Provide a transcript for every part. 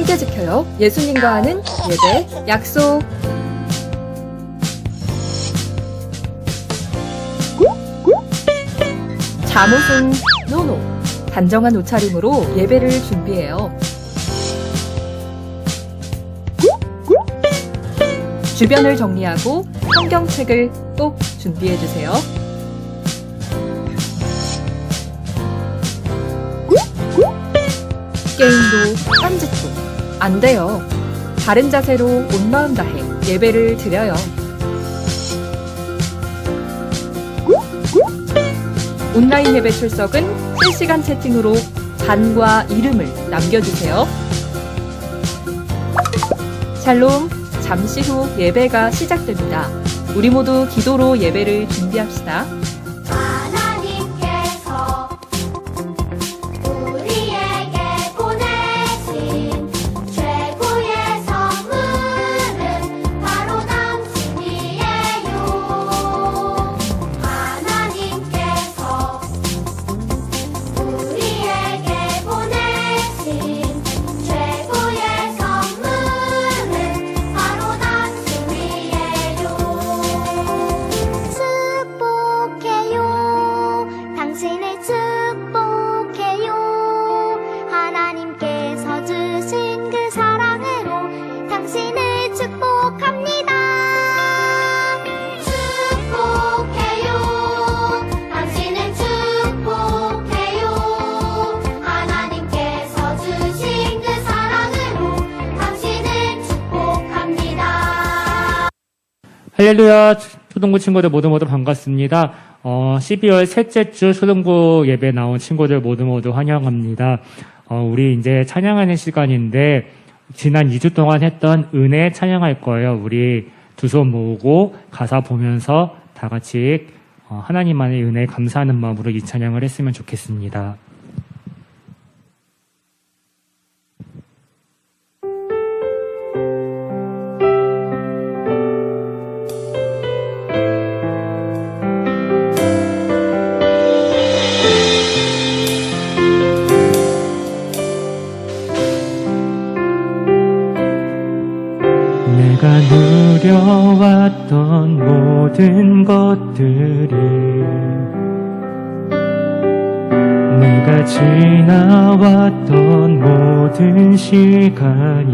함께 지켜요. 예수님과 하는 예배 약속. 잠옷은 노노. 단정한 옷차림으로 예배를 준비해요. 주변을 정리하고 성경책을 꼭 준비해주세요. 게임도 딴짓도 안 돼요. 바른 자세로 온 마음 다해 예배를 드려요. 온라인 예배 출석은 실시간 채팅으로 잔과 이름을 남겨주세요. 샬롬, 잠시 후 예배가 시작됩니다. 우리 모두 기도로 예배를 준비합시다. 하나님께서 우리에게 보내신 최고의 선물은 바로 당신이에요. 하나님께서 우리에게 보내신 최고의 선물은 바로 당신이에요. 축복해요. 당신을 축복해요. 하나님께서 주신 그 사랑으로 당신을 축복합니다. 축복해요. 당신을 축복해요. 하나님께서 주신 그 사랑으로 당신을 축복합니다. 할렐루야, 초등부 친구들 모두 반갑습니다. 12월 셋째 주 초등부 예배 나온 친구들 모두 환영합니다. 우리 이제 찬양하는 시간인데, 지난 2주 동안 했던 은혜 찬양할 거예요. 우리 두 손 모으고 가사 보면서 다 같이 하나님만의 은혜에 감사하는 마음으로 이 찬양을 했으면 좋겠습니다. 내가 누려왔던 모든 것들이, 내가 지나왔던 모든 시간이,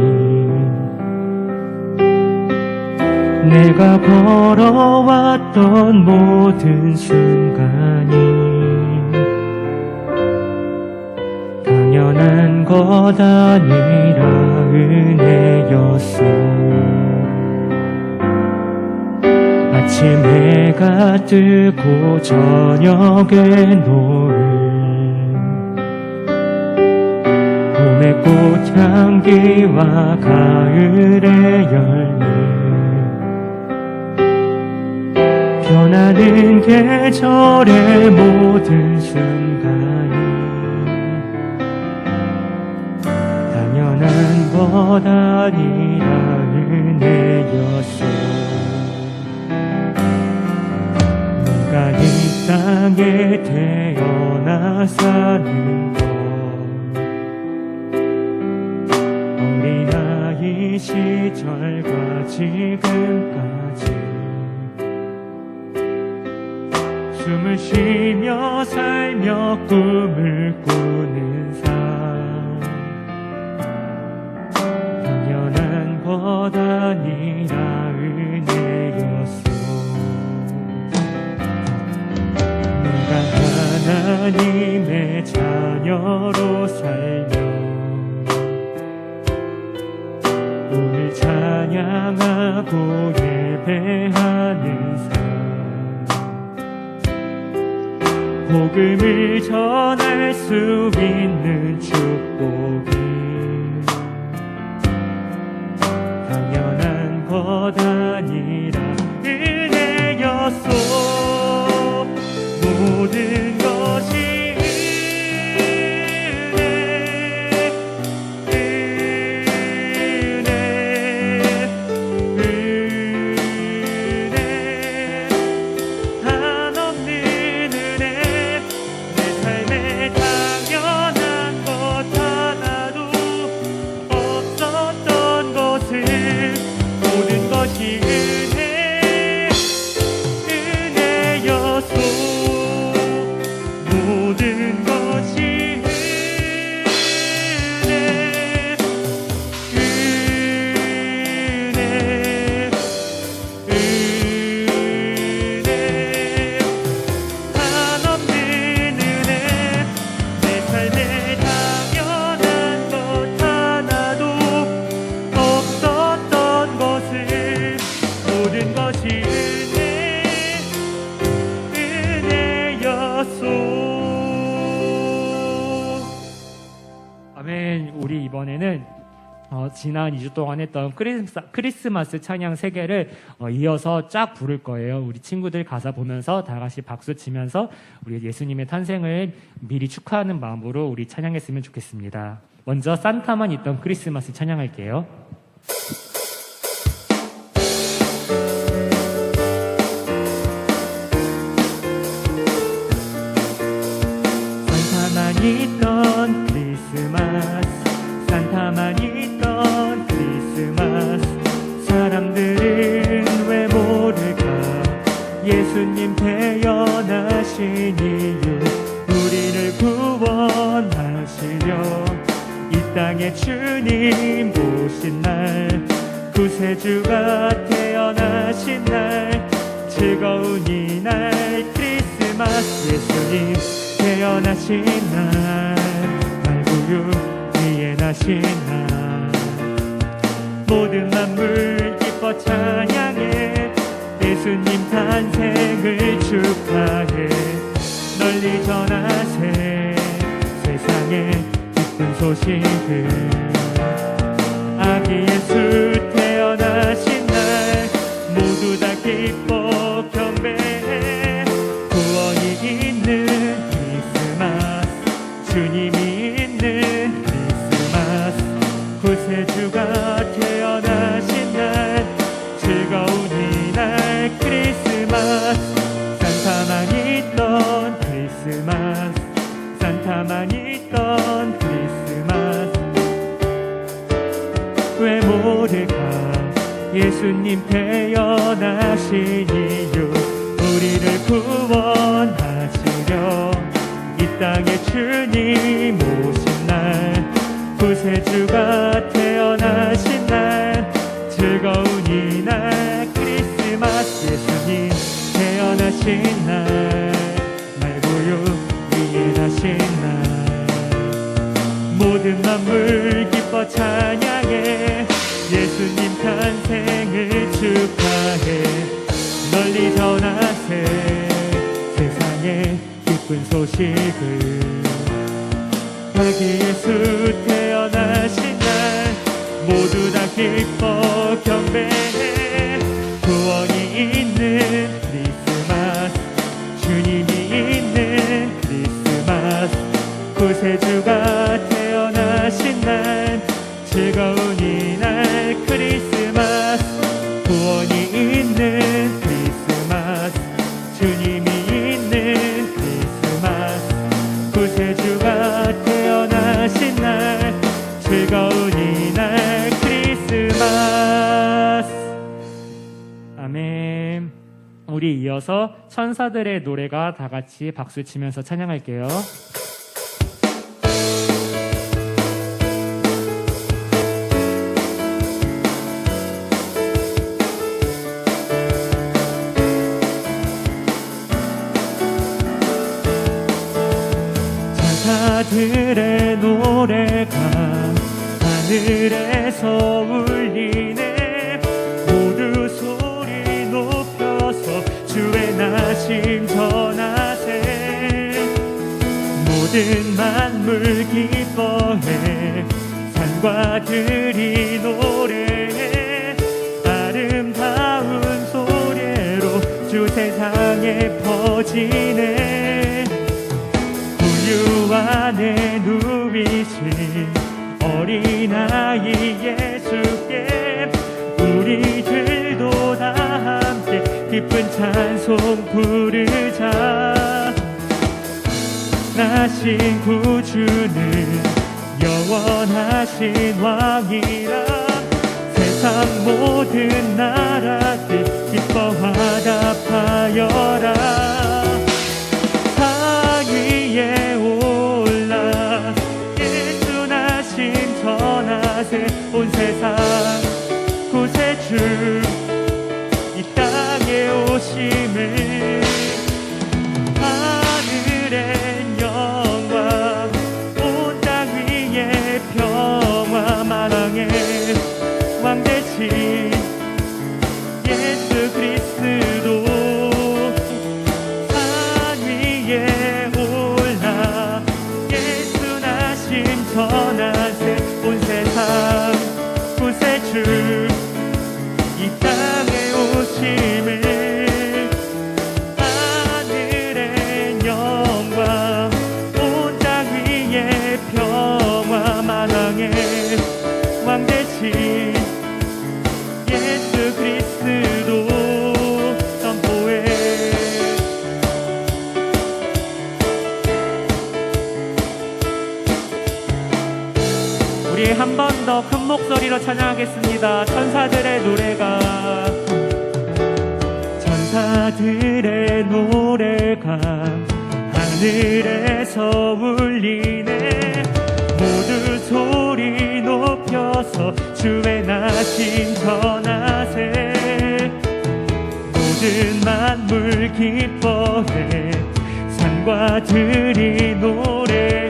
내가 걸어왔던 모든 순간이 당연한 것 아니라 은혜였어. 아침 해가 뜨고 저녁에 노을, 봄의 꽃향기와 가을의 열매, 변하는 계절의 모든 순간이 당연한 것 아니라 은혜였어. 내가 이 땅에 태어나 사는 것, 어린아이 시절과 지금까지 숨을 쉬며 살며 꿈을 꾸는 삶, 당연한 것 아니라 은혜였어. 내가 하나님의 자녀로 살며 오늘 찬양하고 예배하는 삶, 복음을 전할 수 있는 축복이 당연한 것 아니라 은혜였소. 모든 것이 없어. 지난 2주 동안 했던 크리스마스 찬양 3개를 이어서 쫙 부를 거예요. 우리 친구들 가사 보면서 다 같이 박수 치면서 우리 예수님의 탄생을 미리 축하하는 마음으로 우리 찬양했으면 좋겠습니다. 먼저 산타만 있던 크리스마스 찬양할게요. 산타만 있던 크리스마스, 산타만 있던 크리스마스. 사람들은 왜 모를까? 예수님 태어나신 이유, 우리를 구원하시려 이 땅에 주님 오신 날, 구세주가 태어나신 날, 즐거운 이날 크리스마스. 예수님 태어나신 날, 말구유 위에 나신 날, 모든 만물 기뻐 찬양해, 예수님 탄생을 축하해. 널리 전하세 세상에 기쁜 소식을, 아기 예수 태어나신 날, 모두 다 기뻐 경배해. 구원이 있는 크리스마스, 주님이 있는 크리스마스, 구세주가 태어나신 날, 즐거운 이날 크리스마스. 산타만 있던 크리스마스, 산타만 있던 크리스마스. 왜 모를까? 예수님 태어나신 이유, 우리를 구원하시려 이 땅에 주님 오신 날, 구세주가 태어나신 날, 즐거운 이날 크리스마스. 예수님 태어나신 날, 말구유 위에 나신 날, 모든 만물 기뻐 찬양해, 예수님 탄생을 축하해. 널리 전하세 세상에 기쁜 소식을, 아기 예수 태어나신 날, 모두 다 기뻐 경배해. 구원이 있는 크리스마스, 주님이 있는 크리스마스, 구세주가 태어나신 날, 즐거운 이날 크리스마스. 구원이 있는 크리스마스, 주님이 있는 크리스마스, 구세주가 태어나신 날, 즐거운 이날 크리스마스. 아멘. 우리 이어서 천사들의 노래가 다 같이 박수 치면서 찬양할게요. 천사들의 노래가 하늘에서 울리네. 모두 소리 높여서 주의 나심 전하세. 모든 만물 기뻐해, 산과 들이 노래해. 아름다운 소리로 주 세상에 퍼지네. 우유 안에 누이신 어린아이 예수께 우리들도 다 함께 기쁜 찬송 부르자. 나신 구주는 영원하신 왕이라. 세상 모든 나라들 기뻐 화답하여라. 상 위에 올라 예수 나신 전하세. 온 세상 구세주 이 땅에 오심을. 하늘엔 영광 온 땅 위에 평화. 만왕의 왕 대신 예수 그리스도 산 위에 올라 예수 나신 전하세. 온 세상 한 번 더 큰 목소리로 찬양하겠습니다. 천사들의 노래가 천사들의 노래가 하늘에서 울리네. 모두 소리 높여서 주의 나신 전하세. 모든 만물 기뻐해 산과 들이 노래해.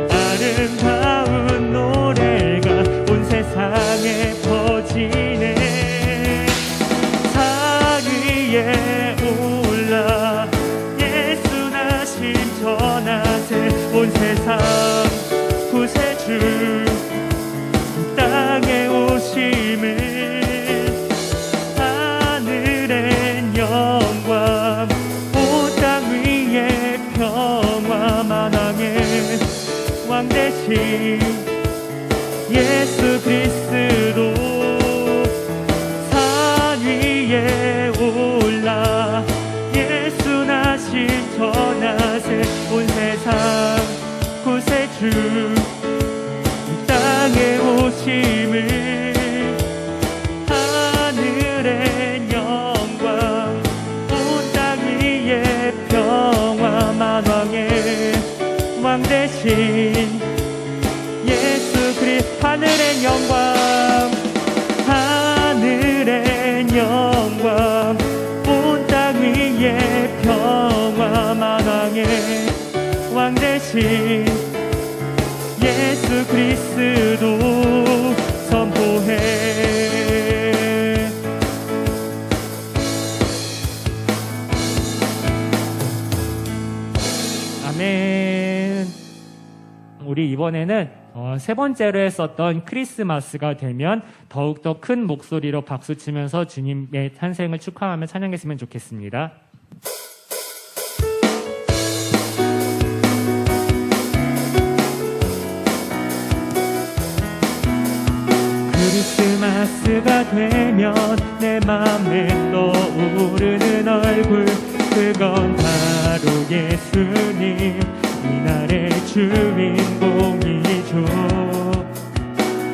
아름다운 노래가 온 세상에 퍼지네. 산 위에 올라 예수 나신 전하세. 온 세상 구세주 땅에 오심을 하늘엔 영광 온 땅 위에 평화 만왕의 왕 되신 예수 그리스도 산 위에 올라 예수 나신 전하세. 온 세상 구세주 땅에 오심을 하늘엔 영광 온 땅 위에 평화 만왕의 왕 되신 예수 그리스도 하늘엔 영광 하늘엔 영광 온 땅 위에 평화 만왕의 왕 되신 예수 그리스도 선포해. 아멘. 우리 이번에는 세 번째로 했었던 크리스마스가 되면 더욱더 큰 목소리로 박수치면서 주님의 탄생을 축하하며 찬양했으면 좋겠습니다. 크리스마스가 되면 내 맘에 떠오르는 얼굴, 그건 바로 예수님, 이날의 주인공이죠.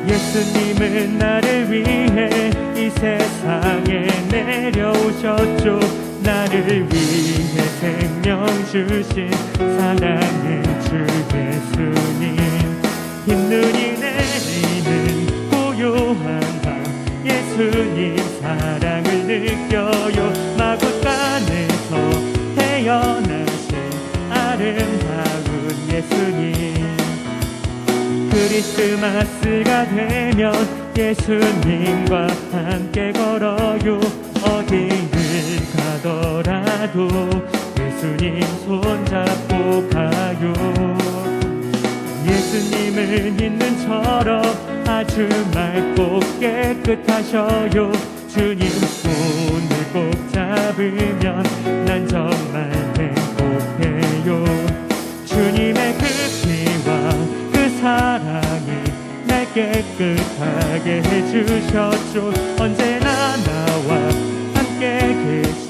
예수님은 나를 위해 이 세상에 내려오셨죠. 나를 위해 생명 주신 사랑의 주 예수님. 흰눈이 내리는 고요한 밤 예수님 사랑을 느껴요. 마구간에서 태어나신 아름다운 예수님. 크리스마스가 되면 예수님과 함께 걸어요. 어디를 가더라도 예수님 손잡고 가요. 예수님은 있는처럼 아주 맑고 깨끗하셔요. 주님 손을 꼭 잡으면 난 정말 행복해요. 주님의 그 피와 그 사랑이 날 깨끗하게 해주셨죠. 언제나 나와 함께 계신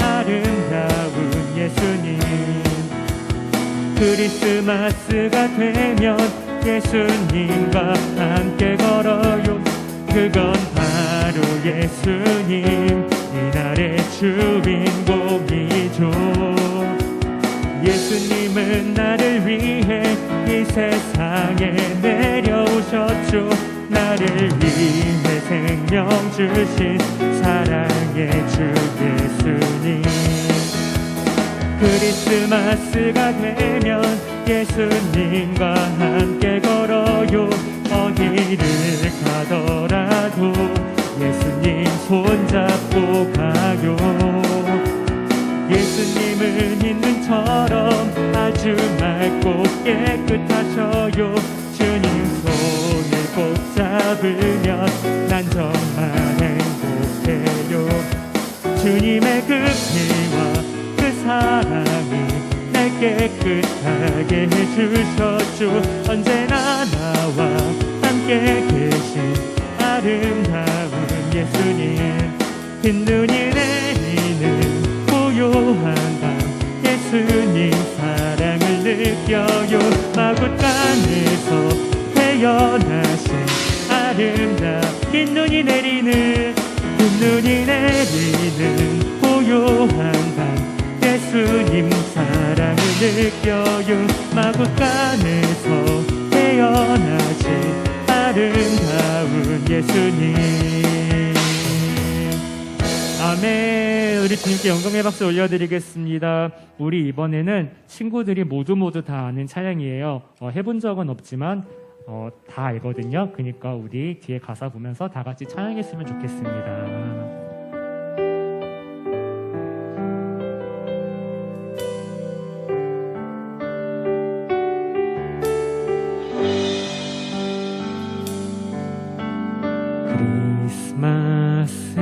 아름다운 예수님. 크리스마스가 되면 예수님과 함께 걸어요. 그건 바로 예수님, 이날의 주인공이죠. 예수님은 나를 위해 이 세상에 내려오셨죠. 나를 위해 생명 주신 사랑의 주 예수님. 크리스마스가 되면 예수님과 함께 걸어요. 어디를 가더라도 예수님 손잡고 가요. 예수님은 있는처럼 아주 맑고 깨끗하셔요. 주님 손을 꼭 잡으면 난 정말 행복해요. 주님의 그 피와 그 사랑이 날 깨끗하게 해주셨죠. 언제나 나와 함께 계신 아름다운 예수님. 흰눈이 내리는 고요한 밤 예수님 사랑을 느껴요. 마구간에서 태어나 눈이 내리는 눈이 내리는 고요한 밤 예수님 사랑을 느껴요. 마구간에서 태어나신 아름다운 예수님. 아멘. 우리 주님께 영광의 박수 올려드리겠습니다. 우리 이번에는 친구들이 모두 다 아는 찬양이에요. 해본 적은 없지만 다 알거든요. 그러니까 우리 뒤에 가사 보면서 다 같이 찬양했으면 좋겠습니다.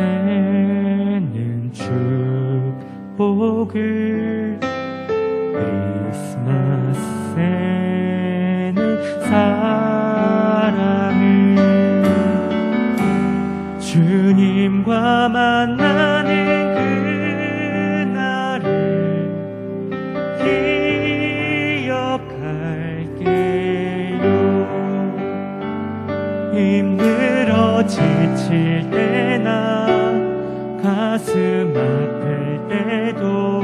크리스마스에는 축복을, 크리스마스에는 사랑을, 주님과 만나는 그날을 기억할게요. 힘들어 지칠 때나 가슴 아플 때도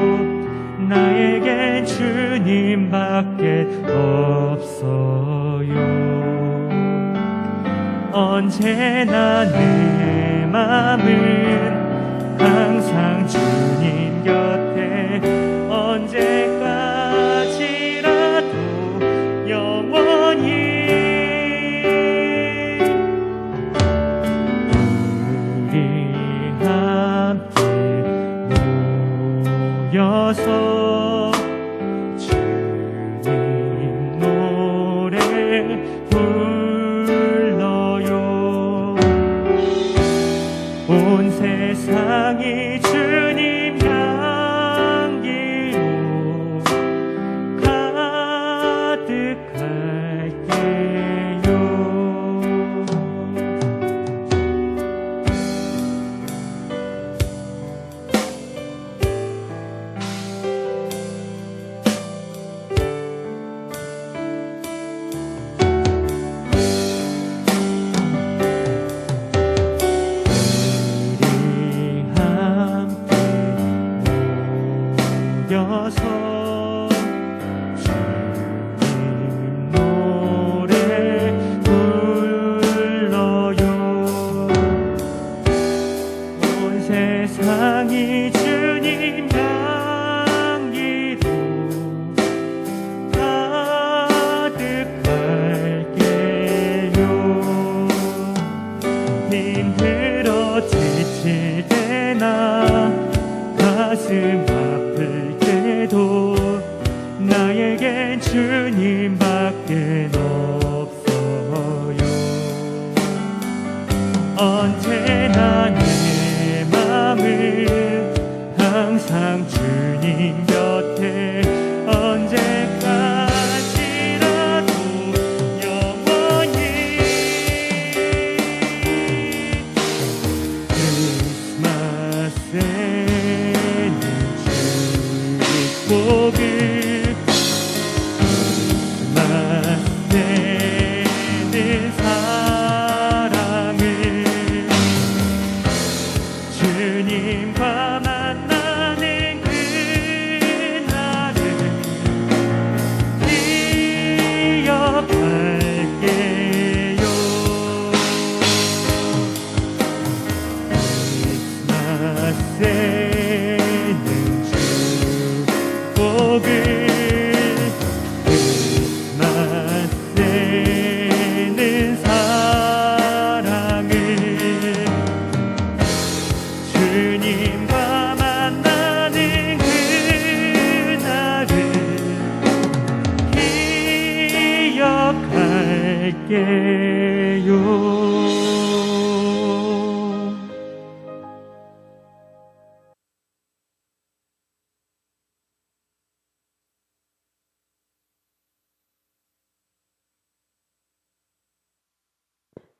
나에겐 주님밖에 없어요. 언제나 내 맘은 항상 주님 곁에, 언제까지라도 영원히 모여서 주님 노래 불러요. 온 세상이 주님 향기로 가득할게요. 모여서 주님 노래 불러요. 온 세상이 주님 향기로 가득할게요. 힘들어 지칠 때나 가슴 아플 때도 나에겐 주님밖에 없어요. 언제나 내 맘은 항상 주님 곁에, 언제까지라도 영원히 크리스마스에는 축복을, 크리스마스에는 사랑을, 주님과 만나는 그날을 기억할게요. 크리스마스에는 축복을, 크리스마스에는 사랑을, 주님과 만나는 그날을 기억할게요.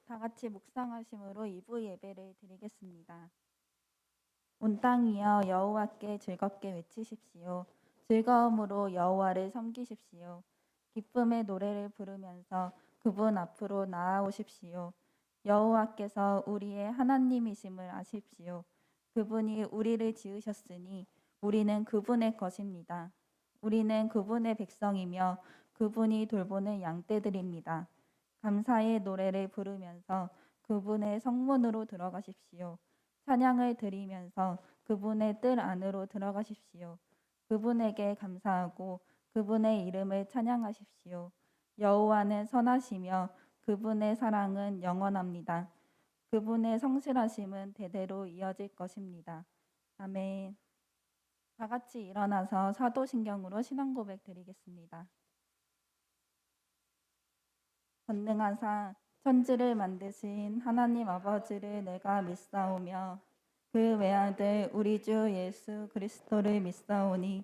다 같이 묵상하심으로 2부 예배를 드리겠습니다. 온 땅이여 여호와께 즐겁게 외치십시오. 즐거움으로 여호와를 섬기십시오. 기쁨의 노래를 부르면서 그분 앞으로 나아오십시오. 여호와께서 우리의 하나님이심을 아십시오. 그분이 우리를 지으셨으니 우리는 그분의 것입니다. 우리는 그분의 백성이며 그분이 돌보는 양떼들입니다. 감사의 노래를 부르면서 그분의 성문으로 들어가십시오. 찬양을 드리면서 그분의 뜰 안으로 들어가십시오. 그분에게 감사하고 그분의 이름을 찬양하십시오. 여호와는 선하시며 그분의 사랑은 영원합니다. 그분의 성실하심은 대대로 이어질 것입니다. 아멘. 다 같이 일어나서 사도신경으로 신앙 고백 드리겠습니다. 전능하사 천지를 만드신 하나님 아버지를 내가 믿사오며 그 외아들 우리 주 예수 그리스도를 믿사오니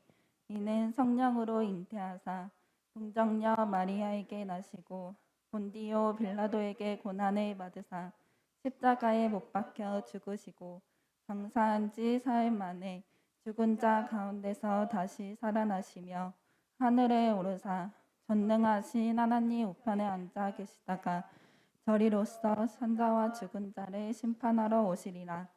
이는 성령으로 잉태하사 동정녀 마리아에게 나시고 본디오 빌라도에게 고난을 받으사 십자가에 못 박혀 죽으시고 장사한 지 사흘 만에 죽은 자 가운데서 다시 살아나시며 하늘에 오르사 전능하신 하나님 우편에 앉아 계시다가 저리로서 산자와 죽은 자를 심판하러 오시리라.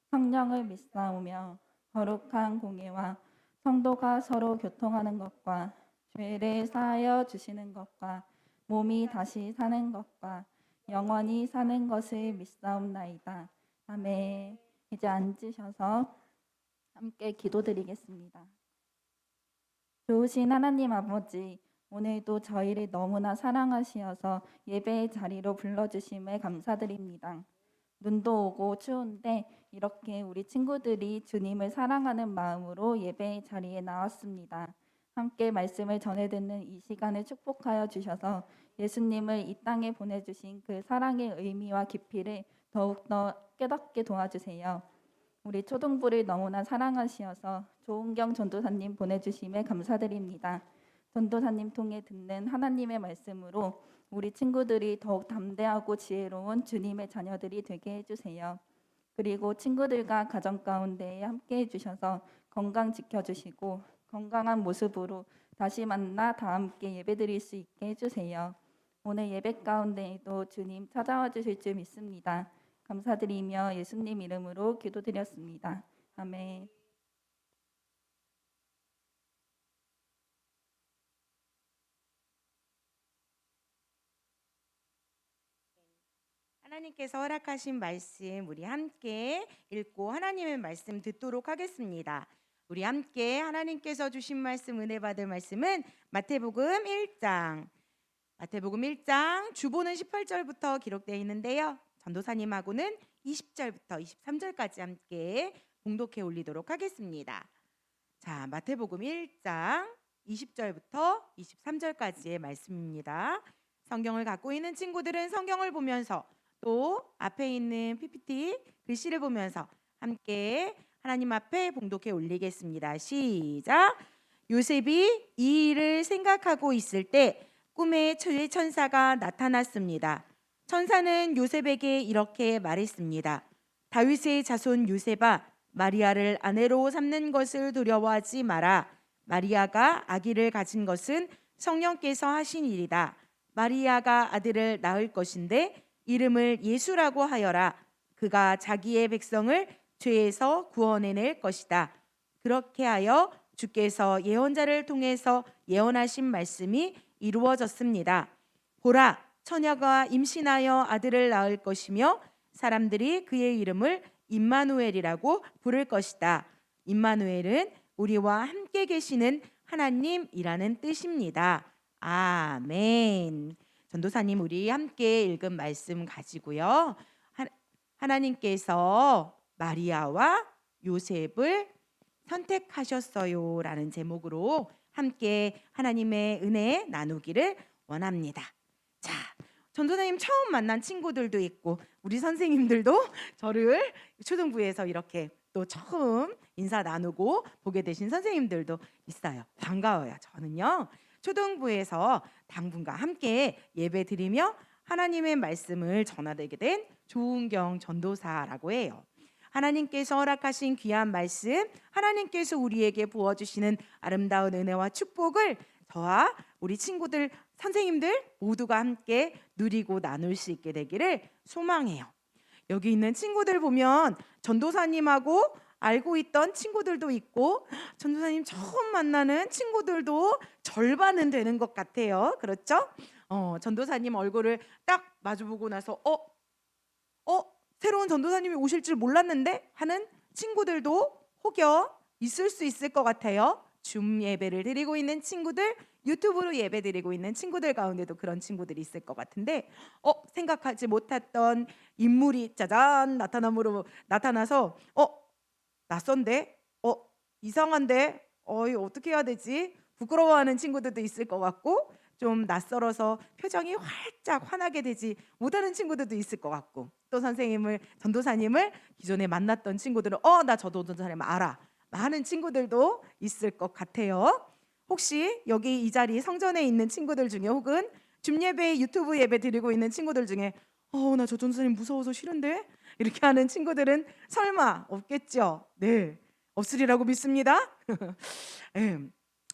성령을 믿사오며 거룩한 공예와 성도가 서로 교통하는 것과 죄를 사하여 주시는 것과 몸이 다시 사는 것과 영원히 사는 것을 믿사옵나이다. 아멘. 이제 앉으셔서 함께 기도드리겠습니다. 좋으신 하나님 아버지, 오늘도 저희를 너무나 사랑하시어서 예배의 자리로 불러주심에 감사드립니다. 눈도 오고 추운데 이렇게 우리 친구들이 주님을 사랑하는 마음으로 예배의 자리에 나왔습니다. 함께 말씀을 전해 듣는 이 시간을 축복하여 주셔서 예수님을 이 땅에 보내주신 그 사랑의 의미와 깊이를 더욱더 깨닫게 도와주세요. 우리 초등부를 너무나 사랑하시어서 조은경 전도사님 보내주심에 감사드립니다. 전도사님 통해 듣는 하나님의 말씀으로 우리 친구들이 더욱 담대하고 지혜로운 주님의 자녀들이 되게 해주세요. 그리고 친구들과 가정 가운데 함께 해주셔서 건강 지켜주시고 건강한 모습으로 다시 만나 다 함께 예배드릴 수 있게 해주세요. 오늘 예배 가운데에도 주님 찾아와 주실 줄 믿습니다. 감사드리며 예수님 이름으로 기도드렸습니다. 아멘. 하나님께서 허락하신 말씀 우리 함께 읽고 하나님의 말씀 듣도록 하겠습니다. 우리 함께 하나님께서 주신 말씀 은혜 받을 말씀은 마태복음 1장 주보는 18절부터 기록되어 있는데요. 전도사님하고는 20절부터 23절까지 함께 봉독해 올리도록 하겠습니다. 자, 마태복음 1장 20절부터 23절까지의 말씀입니다. 성경을 갖고 있는 친구들은 성경을 보면서 또 앞에 있는 PPT 글씨를 보면서 함께 하나님 앞에 봉독해 올리겠습니다. 시작. 요셉이 이 일을 생각하고 있을 때 꿈에 주의 천사가 나타났습니다. 천사는 요셉에게 이렇게 말했습니다. 다윗의 자손 요셉아, 마리아를 아내로 삼는 것을 두려워하지 마라. 마리아가 아기를 가진 것은 성령께서 하신 일이다. 마리아가 아들을 낳을 것인데 이름을 예수라고 하여라. 그가 자기의 백성을 죄에서 구원해낼 것이다. 그렇게 하여 주께서 예언자를 통해서 예언하신 말씀이 이루어졌습니다. 보라, 처녀가 임신하여 아들을 낳을 것이며 사람들이 그의 이름을 임마누엘이라고 부를 것이다. 임마누엘은 우리와 함께 계시는 하나님이라는 뜻입니다. 아멘. 전도사님 우리 함께 읽은 말씀 가지고요. 하나님께서 마리아와 요셉을 선택하셨어요 라는 제목으로 함께 하나님의 은혜 나누기를 원합니다. 자, 전도사님 처음 만난 친구들도 있고 우리 선생님들도 저를 초등부에서 이렇게 또 처음 인사 나누고 보게 되신 선생님들도 있어요. 반가워요. 저는요 초등부에서 당분과 함께 예배 드리며 하나님의 말씀을 전하게 된 조은경 전도사라고 해요. 하나님께서 허락하신 귀한 말씀, 하나님께서 우리에게 부어주시는 아름다운 은혜와 축복을 저와 우리 친구들, 선생님들 모두가 함께 누리고 나눌 수 있게 되기를 소망해요. 여기 있는 친구들 보면 전도사님하고 알고 있던 친구들도 있고 전도사님 처음 만나는 친구들도 절반은 되는 것 같아요. 그렇죠? 전도사님 얼굴을 딱 마주보고 나서 새로운 전도사님이 오실 줄 몰랐는데 하는 친구들도 혹여 있을 수 있을 것 같아요. 줌 예배를 드리고 있는 친구들, 유튜브로 예배 드리고 있는 친구들 가운데도 그런 친구들이 있을 것 같은데 생각하지 못했던 인물이 짜잔 나타나서 낯선데 이상한데 이거 어떻게 해야 되지? 부끄러워하는 친구들도 있을 것 같고 좀 낯설어서 표정이 활짝 환하게 되지 못하는 친구들도 있을 것 같고 또 전도사님을 기존에 만났던 친구들은 나 저 전도사님 알아 하는 친구들도 있을 것 같아요. 혹시 여기 이 자리 성전에 있는 친구들 중에 혹은 줌 예배, 유튜브 예배 드리고 있는 친구들 중에 나 저 전도사님 무서워서 싫은데 이렇게 하는 친구들은 설마 없겠죠? 네, 없으리라고 믿습니다.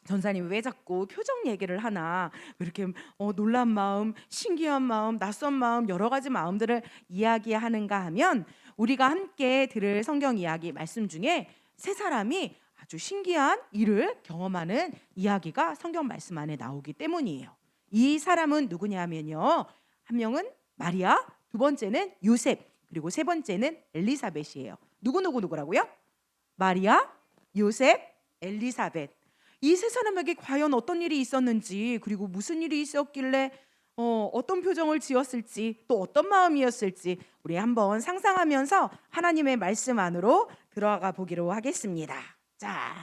전사님 왜 자꾸 표정 얘기를 하나, 이렇게 놀란 마음, 신기한 마음, 낯선 마음, 여러 가지 마음들을 이야기하는가 하면 우리가 함께 들을 성경 이야기 말씀 중에 세 사람이 아주 신기한 일을 경험하는 이야기가 성경 말씀 안에 나오기 때문이에요. 이 사람은 누구냐면요, 한 명은 마리아, 두 번째는 요셉, 그리고 세 번째는 엘리사벳이에요. 누구라고요? 마리아, 요셉, 엘리사벳. 이 세 사람에게 과연 어떤 일이 있었는지, 그리고 무슨 일이 있었길래 어떤 표정을 지었을지, 또 어떤 마음이었을지 우리 한번 상상하면서 하나님의 말씀 안으로 들어가 보기로 하겠습니다. 자,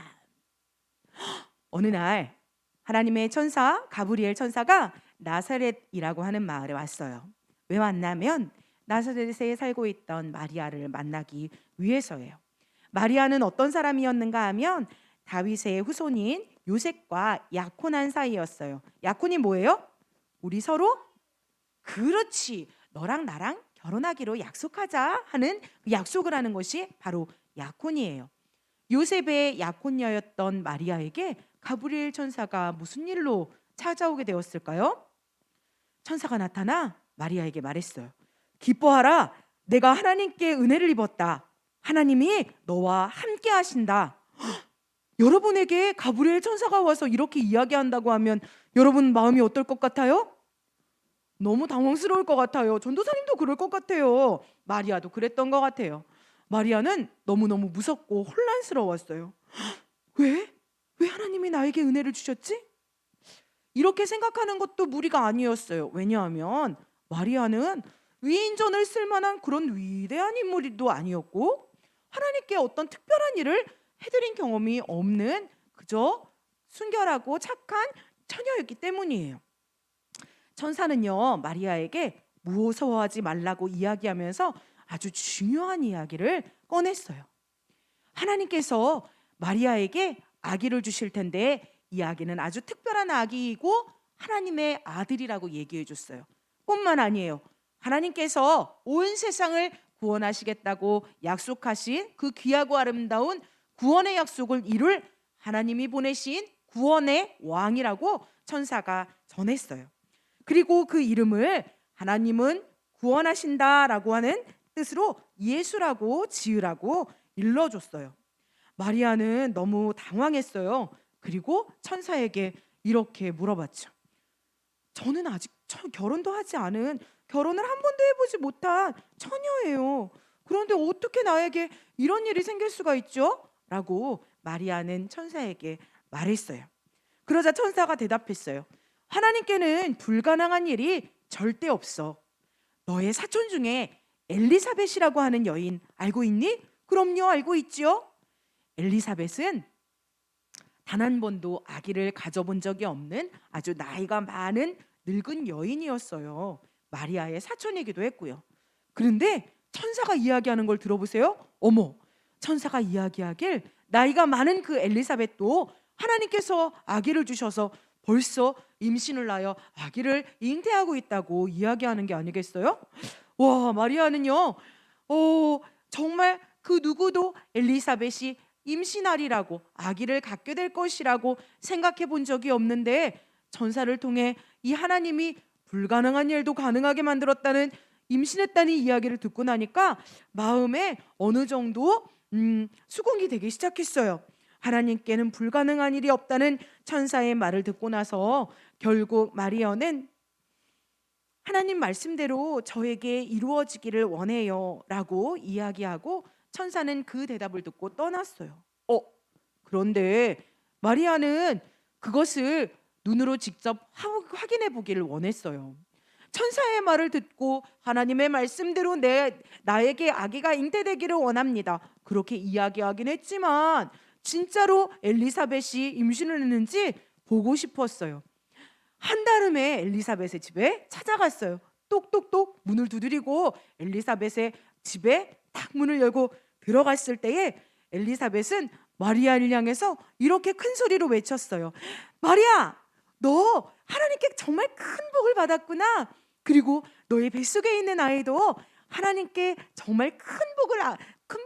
어느 날 하나님의 천사 가브리엘 천사가 나사렛이라고 하는 마을에 왔어요. 왜 왔냐면 나사렛에 살고 있던 마리아를 만나기 위해서예요. 마리아는 어떤 사람이었는가 하면 다윗의 후손인 요셉과 약혼한 사이였어요. 약혼이 뭐예요? 우리 서로 그렇지, 너랑 나랑 결혼하기로 약속하자 하는 약속을 하는 것이 바로 약혼이에요. 요셉의 약혼녀였던 마리아에게 가브리엘 천사가 무슨 일로 찾아오게 되었을까요? 천사가 나타나 마리아에게 말했어요. 기뻐하라, 내가 하나님께 은혜를 입었다. 하나님이 너와 함께 하신다. 여러분에게 가브리엘 천사가 와서 이렇게 이야기한다고 하면 여러분 마음이 어떨 것 같아요? 너무 당황스러울 것 같아요. 전도사님도 그럴 것 같아요. 마리아도 그랬던 것 같아요. 마리아는 너무너무 무섭고 혼란스러웠어요. 왜 하나님이 나에게 은혜를 주셨지? 이렇게 생각하는 것도 무리가 아니었어요. 왜냐하면 마리아는 위인전을 쓸 만한 그런 위대한 인물도 아니었고 하나님께 어떤 특별한 일을 해드린 경험이 없는 그저 순결하고 착한 처녀였기 때문이에요. 천사는요, 마리아에게 무서워하지 말라고 이야기하면서 아주 중요한 이야기를 꺼냈어요. 하나님께서 마리아에게 아기를 주실 텐데 이 아기는 아주 특별한 아기이고 하나님의 아들이라고 얘기해 줬어요. 뿐만 아니에요. 하나님께서 온 세상을 구원하시겠다고 약속하신 그 귀하고 아름다운 구원의 약속을 이룰 하나님이 보내신 구원의 왕이라고 천사가 전했어요. 그리고 그 이름을 하나님은 구원하신다라고 하는 뜻으로 예수라고 지으라고 일러줬어요. 마리아는 너무 당황했어요. 그리고 천사에게 이렇게 물어봤죠. 저는 아직 결혼도 하지 않은, 결혼을 한 번도 해보지 못한 처녀예요. 그런데 어떻게 나에게 이런 일이 생길 수가 있죠? 라고 마리아는 천사에게 말했어요. 그러자 천사가 대답했어요. 하나님께는 불가능한 일이 절대 없어. 너의 사촌 중에 엘리사벳이라고 하는 여인 알고 있니? 그럼요, 알고 있죠. 엘리사벳은 단 한 번도 아기를 가져본 적이 없는 아주 나이가 많은 늙은 여인이었어요. 마리아의 사촌이기도 했고요. 그런데 천사가 이야기하는 걸 들어보세요. 어머, 천사가 이야기하길 나이가 많은 그 엘리사벳도 하나님께서 아기를 주셔서 벌써 임신을 하여 아기를 잉태하고 있다고 이야기하는 게 아니겠어요? 와, 마리아는요 정말 그 누구도 엘리사벳이 임신하리라고, 아기를 갖게 될 것이라고 생각해 본 적이 없는데 천사를 통해 이 하나님이 불가능한 일도 가능하게 만들었다는, 임신했다는 이야기를 듣고 나니까 마음에 어느 정도 수긍이 되기 시작했어요. 하나님께는 불가능한 일이 없다는 천사의 말을 듣고 나서 결국 마리아는 하나님 말씀대로 저에게 이루어지기를 원해요 라고 이야기하고 천사는 그 대답을 듣고 떠났어요. 그런데 마리아는 그것을 눈으로 직접 확인해 보기를 원했어요. 천사의 말을 듣고 하나님의 말씀대로 나에게 아기가 잉태되기를 원합니다, 그렇게 이야기하긴 했지만 진짜로 엘리사벳이 임신을 했는지 보고 싶었어요. 한달음에 엘리사벳의 집에 찾아갔어요. 똑똑똑 문을 두드리고 엘리사벳의 집에 딱 문을 열고 들어갔을 때에 엘리사벳은 마리아를 향해서 이렇게 큰 소리로 외쳤어요. 마리아, 너 하나님께 정말 큰 복을 받았구나. 그리고 너의 뱃속에 있는 아이도 하나님께 정말 큰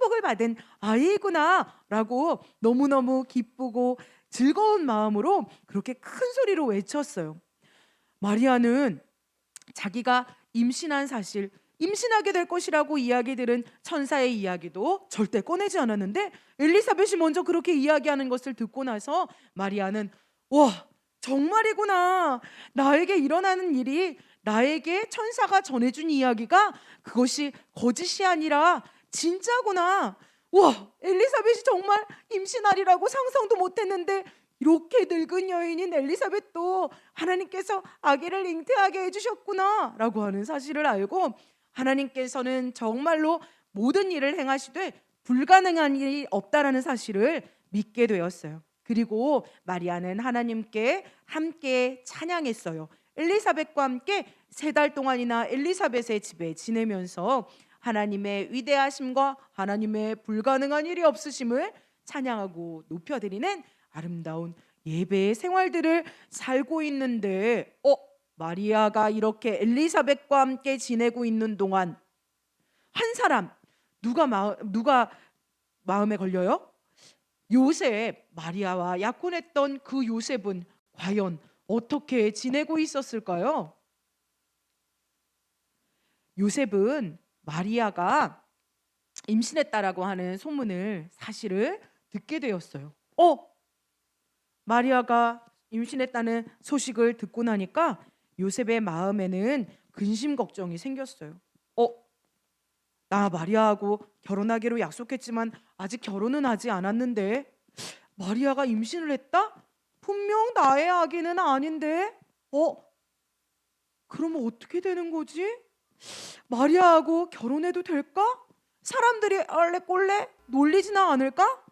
복을 받은 아이구나 라고 너무너무 기쁘고 즐거운 마음으로 그렇게 큰 소리로 외쳤어요. 마리아는 자기가 임신한 사실, 임신하게 될 것이라고 이야기 들은 천사의 이야기도 절대 꺼내지 않았는데 엘리사벳이 먼저 그렇게 이야기하는 것을 듣고 나서 마리아는 와, 정말이구나. 나에게 일어나는 일이, 나에게 천사가 전해준 이야기가 그것이 거짓이 아니라 진짜구나. 와, 엘리사벳이 정말 임신하리라고 상상도 못했는데 이렇게 늙은 여인인 엘리사벳도 하나님께서 아기를 잉태하게 해주셨구나 라고 하는 사실을 알고 하나님께서는 정말로 모든 일을 행하시되 불가능한 일이 없다라는 사실을 믿게 되었어요. 그리고 마리아는 하나님께 함께 찬양했어요. 엘리사벳과 함께 3달 동안이나 엘리사벳의 집에 지내면서 하나님의 위대하심과 하나님의 불가능한 일이 없으심을 찬양하고 높여드리는 아름다운 예배의 생활들을 살고 있는데 마리아가 이렇게 엘리사벳과 함께 지내고 있는 동안 한 사람, 누가 마음에 걸려요? 요셉. 마리아와 약혼했던 그 요셉은 과연 어떻게 지내고 있었을까요? 요셉은 마리아가 임신했다라고 하는 소문을, 사실을 듣게 되었어요. 마리아가 임신했다는 소식을 듣고 나니까 요셉의 마음에는 근심 걱정이 생겼어요. 나 마리아하고 결혼하기로 약속했지만 아직 결혼은 하지 않았는데 마리아가 임신을 했다? 분명 나의 아기는 아닌데 그러면 어떻게 되는 거지? 마리아하고 결혼해도 될까? 사람들이 얼레꼴레 놀리지는 않을까?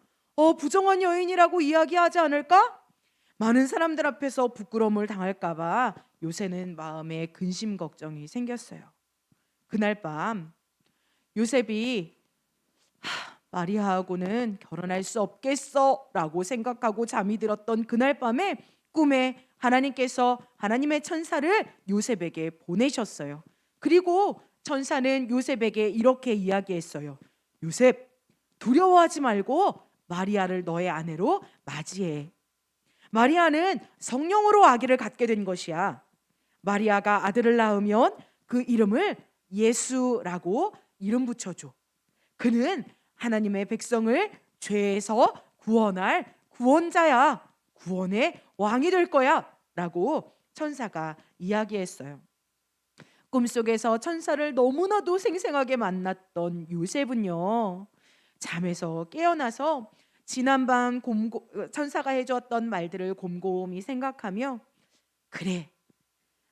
부정한 여인이라고 이야기하지 않을까? 많은 사람들 앞에서 부끄러움을 당할까 봐 요셉은 마음에 근심 걱정이 생겼어요. 그날 밤 요셉이 마리아하고는 결혼할 수 없겠어 라고 생각하고 잠이 들었던 그날 밤에 꿈에 하나님께서 하나님의 천사를 요셉에게 보내셨어요. 그리고 천사는 요셉에게 이렇게 이야기했어요. 요셉, 두려워하지 말고 마리아를 너의 아내로 맞이해. 마리아는 성령으로 아기를 갖게 된 것이야. 마리아가 아들을 낳으면 그 이름을 예수라고 이름 붙여줘. 그는 하나님의 백성을 죄에서 구원할 구원자야. 구원의 왕이 될 거야 라고 천사가 이야기했어요. 꿈속에서 천사를 너무나도 생생하게 만났던 요셉은요, 잠에서 깨어나서 지난밤 천사가 해주었던 말들을 곰곰이 생각하며, 그래,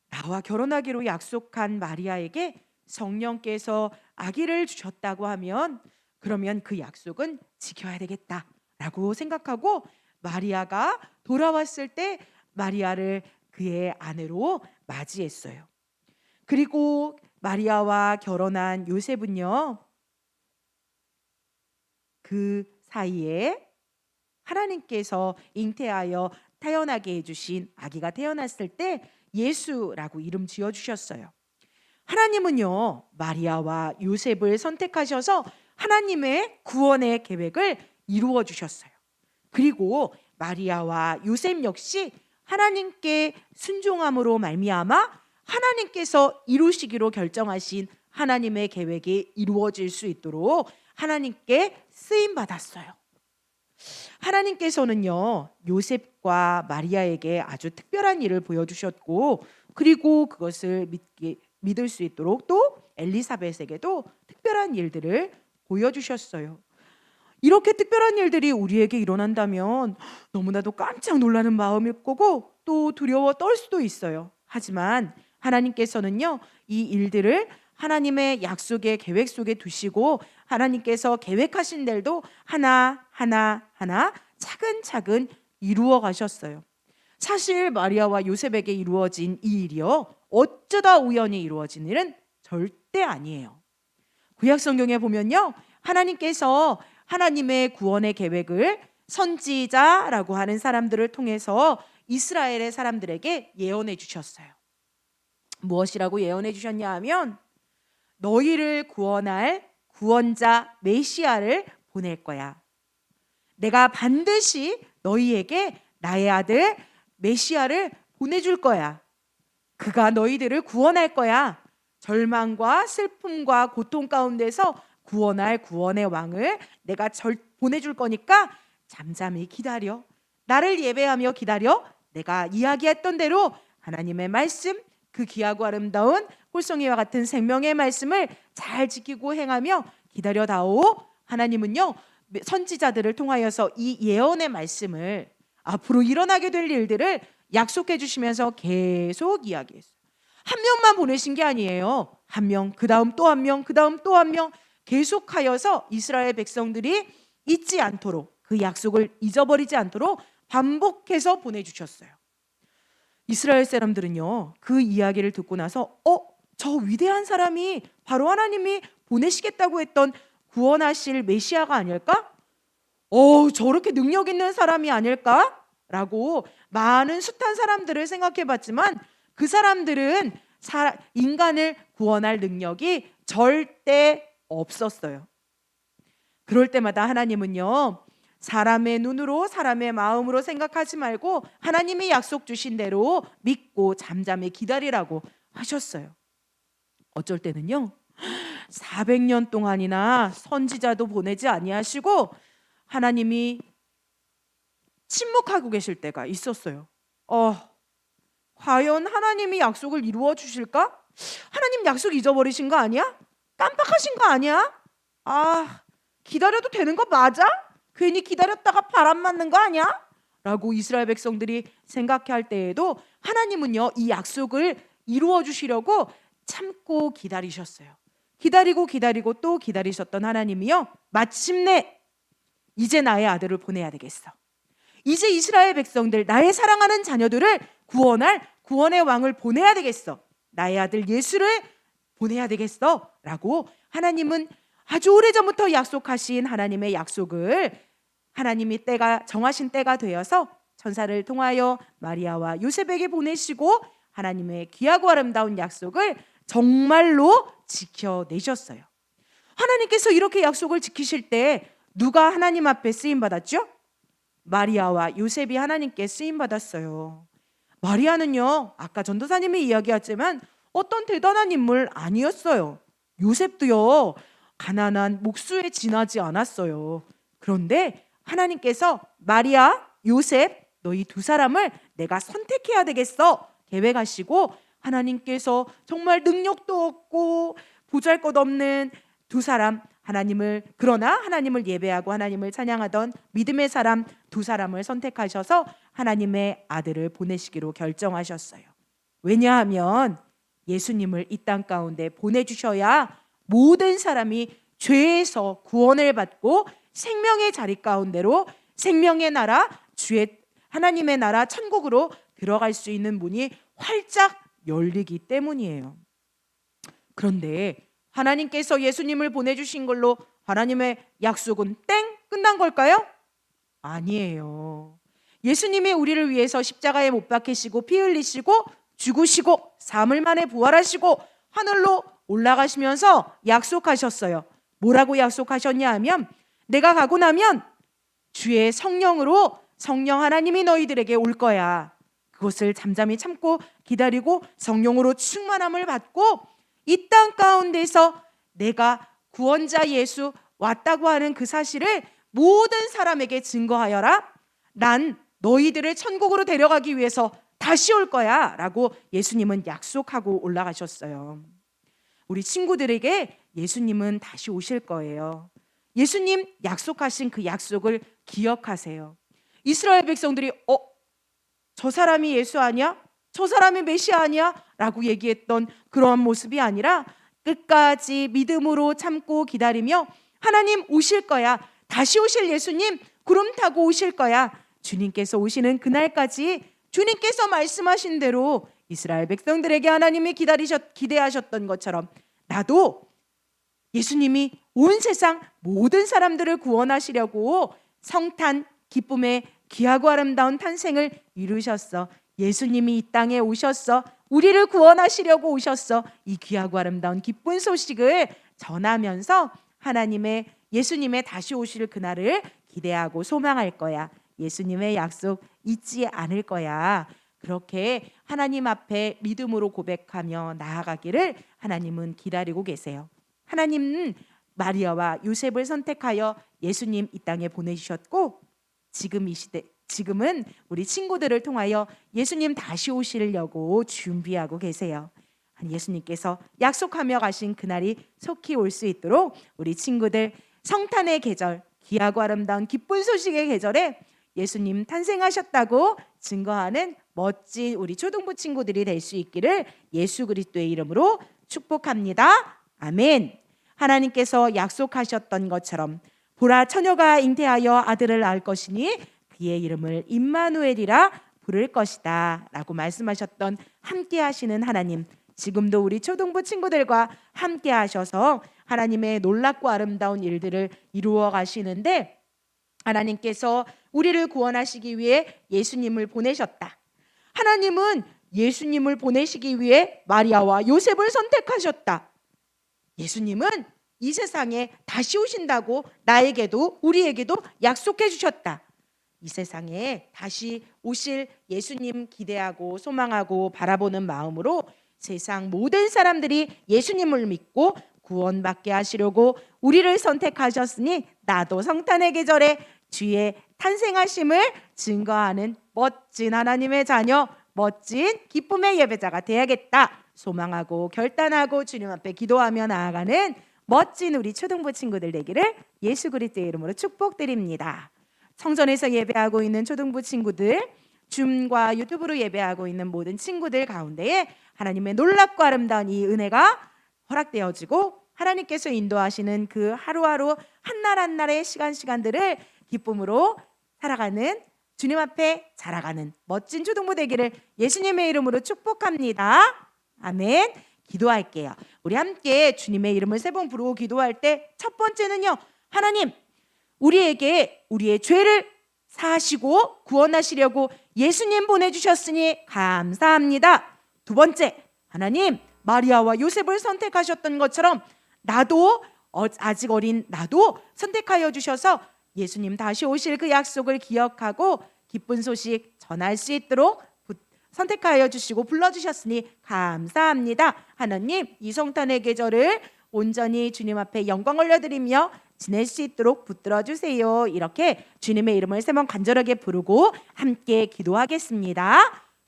나와 결혼하기로 약속한 마리아에게 성령께서 아기를 주셨다고 하면 그러면 그 약속은 지켜야 되겠다라고 생각하고 마리아가 돌아왔을 때 마리아를 그의 아내로 맞이했어요. 그리고 마리아와 결혼한 요셉은요, 그 사이에 하나님께서 잉태하여 태어나게 해주신 아기가 태어났을 때 예수라고 이름 지어주셨어요. 하나님은요, 마리아와 요셉을 선택하셔서 하나님의 구원의 계획을 이루어 주셨어요. 그리고 마리아와 요셉 역시 하나님께 순종함으로 말미암아 하나님께서 이루시기로 결정하신 하나님의 계획이 이루어질 수 있도록 하나님께 쓰임 받았어요. 하나님께서는요, 요셉과 마리아에게 아주 특별한 일을 보여주셨고, 그리고 그것을 믿을 수 있도록 또 엘리사벳에게도 특별한 일들을 보여주셨어요. 이렇게 특별한 일들이 우리에게 일어난다면 너무나도 깜짝 놀라는 마음일 거고 또 두려워 떨 수도 있어요. 하지만 하나님께서는요, 이 일들을 하나님의 약속의 계획 속에 두시고 하나님께서 계획하신 일도 하나 차근차근 이루어 가셨어요. 사실 마리아와 요셉에게 이루어진 이 일이요, 어쩌다 우연히 이루어진 일은 절대 아니에요. 구약 성경에 보면요, 하나님께서 하나님의 구원의 계획을 선지자라고 하는 사람들을 통해서 이스라엘의 사람들에게 예언해 주셨어요. 무엇이라고 예언해 주셨냐 하면, 너희를 구원할 구원자 메시아를 보낼 거야. 내가 반드시 너희에게 나의 아들 메시아를 보내줄 거야. 그가 너희들을 구원할 거야. 절망과 슬픔과 고통 가운데서 구원할 구원의 왕을 내가 보내줄 거니까 잠잠히 기다려. 나를 예배하며 기다려. 내가 이야기했던 대로 하나님의 말씀, 그 귀하고 아름다운 꿀송이와 같은 생명의 말씀을 잘 지키고 행하며 기다려다오. 하나님은요, 선지자들을 통하여서 이 예언의 말씀을, 앞으로 일어나게 될 일들을 약속해 주시면서 계속 이야기했어요. 한 명만 보내신 게 아니에요. 한 명, 그 다음 또 한 명, 그 다음 또 한 명, 계속하여서 이스라엘 백성들이 잊지 않도록, 그 약속을 잊어버리지 않도록 반복해서 보내주셨어요. 이스라엘 사람들은요, 그 이야기를 듣고 나서 저 위대한 사람이 바로 하나님이 보내시겠다고 했던 구원하실 메시아가 아닐까? 저렇게 능력 있는 사람이 아닐까? 라고 많은 숱한 사람들을 생각해 봤지만 그 사람들은 인간을 구원할 능력이 절대 없었어요. 그럴 때마다 하나님은요, 사람의 눈으로, 사람의 마음으로 생각하지 말고 하나님이 약속 주신 대로 믿고 잠잠히 기다리라고 하셨어요. 어쩔 때는요, 400년 동안이나 선지자도 보내지 아니하시고 하나님이 침묵하고 계실 때가 있었어요. 과연 하나님이 약속을 이루어 주실까? 하나님 약속 잊어버리신 거 아니야? 깜빡하신 거 아니야? 기다려도 되는 거 맞아? 괜히 기다렸다가 바람 맞는 거 아니야? 라고 이스라엘 백성들이 생각할 때에도 하나님은요, 이 약속을 이루어 주시려고 참고 기다리셨어요. 기다리고 또 기다리셨던 하나님이요, 마침내 이제 나의 아들을 보내야 되겠어. 이제 이스라엘 백성들, 나의 사랑하는 자녀들을 구원할 구원의 왕을 보내야 되겠어. 나의 아들 예수를 보내야 되겠어. 라고 하나님은 아주 오래전부터 약속하신 하나님의 약속을 하나님이 정하신 때가 되어서 천사를 통하여 마리아와 요셉에게 보내시고 하나님의 귀하고 아름다운 약속을 정말로 지켜내셨어요. 하나님께서 이렇게 약속을 지키실 때 누가 하나님 앞에 쓰임 받았죠? 마리아와 요셉이 하나님께 쓰임 받았어요. 마리아는요, 아까 전도사님이 이야기했지만 어떤 대단한 인물 아니었어요. 요셉도요, 가난한 목수에 지나지 않았어요. 그런데 하나님께서 마리아, 요셉, 너희 두 사람을 내가 선택해야 되겠어 계획하시고, 하나님께서 정말 능력도 없고 보잘것없는 두 사람, 그러나 하나님을 예배하고 하나님을 찬양하던 믿음의 사람 두 사람을 선택하셔서 하나님의 아들을 보내시기로 결정하셨어요. 왜냐하면 예수님을 이 땅 가운데 보내주셔야 모든 사람이 죄에서 구원을 받고 생명의 자리 가운데로, 생명의 나라, 하나님의 나라 천국으로 들어갈 수 있는 문이 활짝 열리기 때문이에요. 그런데 하나님께서 예수님을 보내주신 걸로 하나님의 약속은 끝난 걸까요? 아니에요. 예수님이 우리를 위해서 십자가에 못 박히시고 피 흘리시고 죽으시고 사흘 만에 부활하시고 하늘로 올라가시면서 약속하셨어요. 뭐라고 약속하셨냐 하면, 내가 가고 나면 주의 성령으로 성령 하나님이 너희들에게 올 거야. 그것을 잠잠히 참고 기다리고 성령으로 충만함을 받고 이 땅 가운데서 내가 구원자 예수 왔다고 하는 그 사실을 모든 사람에게 증거하여라. 난 너희들을 천국으로 데려가기 위해서 다시 올 거야 라고 예수님은 약속하고 올라가셨어요. 우리 친구들에게 예수님은 다시 오실 거예요. 예수님 약속하신 그 약속을 기억하세요. 이스라엘 백성들이 저 사람이 예수 아니야? 저 사람이 메시아 아니야? 라고 얘기했던 그러한 모습이 아니라 끝까지 믿음으로 참고 기다리며 하나님 오실 거야. 다시 오실 예수님 구름 타고 오실 거야. 주님께서 오시는 그날까지 주님께서 말씀하신 대로 이스라엘 백성들에게 하나님이 기대하셨던 것처럼 나도 예수님이 온 세상 모든 사람들을 구원하시려고 성탄 기쁨의 귀하고 아름다운 탄생을 이루셨어. 예수님이 이 땅에 오셨어. 우리를 구원하시려고 오셨어. 이 귀하고 아름다운 기쁜 소식을 전하면서 예수님의 다시 오실 그날을 기대하고 소망할 거야. 예수님의 약속 잊지 않을 거야. 그렇게 하나님 앞에 믿음으로 고백하며 나아가기를 하나님은 기다리고 계세요. 하나님은 마리아와 요셉을 선택하여 예수님 이 땅에 보내주셨고 지금 이 시대 지금은 우리 친구들을 통하여 예수님 다시 오시려고 준비하고 계세요. 예수님께서 약속하며 가신 그날이 속히 올 수 있도록 우리 친구들 성탄의 계절, 귀하고 아름다운 기쁜 소식의 계절에 예수님 탄생하셨다고 증거하는 멋진 우리 초등부 친구들이 될 수 있기를 예수 그리스도의 이름으로 축복합니다. 아멘. 하나님께서 약속하셨던 것처럼 보라 처녀가 잉태하여 아들을 낳을 것이니 그의 이름을 임마누엘이라 부를 것이다 라고 말씀하셨던 함께 하시는 하나님, 지금도 우리 초등부 친구들과 함께 하셔서 하나님의 놀랍고 아름다운 일들을 이루어 가시는데 하나님께서 우리를 구원하시기 위해 예수님을 보내셨다. 하나님은 예수님을 보내시기 위해 마리아와 요셉을 선택하셨다. 예수님은 이 세상에 다시 오신다고 나에게도 우리에게도 약속해 주셨다. 이 세상에 다시 오실 예수님 기대하고 소망하고 바라보는 마음으로 세상 모든 사람들이 예수님을 믿고 구원받게 하시려고 우리를 선택하셨으니 나도 성탄의 계절에 주의 탄생하심을 증거하는 멋진 하나님의 자녀, 멋진 기쁨의 예배자가 되야겠다 소망하고 결단하고 주님 앞에 기도하며 나아가는 멋진 우리 초등부 친구들 되기를 예수 그리스도의 이름으로 축복드립니다. 성전에서 예배하고 있는 초등부 친구들, 줌과 유튜브로 예배하고 있는 모든 친구들 가운데에 하나님의 놀랍고 아름다운 이 은혜가 허락되어지고 하나님께서 인도하시는 그 하루하루 한날 한날의 시간들을 기쁨으로 살아가는 주님 앞에 자라가는 멋진 초등부 되기를 예수님의 이름으로 축복합니다. 아멘. 기도할게요. 우리 함께 주님의 이름을 3번 부르고 기도할 때 첫 번째는요, 하나님 우리에게 우리의 죄를 사하시고 구원하시려고 예수님 보내주셨으니 감사합니다. 두 번째, 하나님 마리아와 요셉을 선택하셨던 것처럼 나도 아직 어린 나도 선택하여 주셔서 예수님 다시 오실 그 약속을 기억하고 기쁜 소식 전할 수 있도록 선택하여 주시고 불러주셨으니 감사합니다. 하나님 이 성탄의 계절을 온전히 주님 앞에 영광 올려드리며 지낼 수 있도록 붙들어 주세요. 이렇게 주님의 이름을 3번 간절하게 부르고 함께 기도하겠습니다.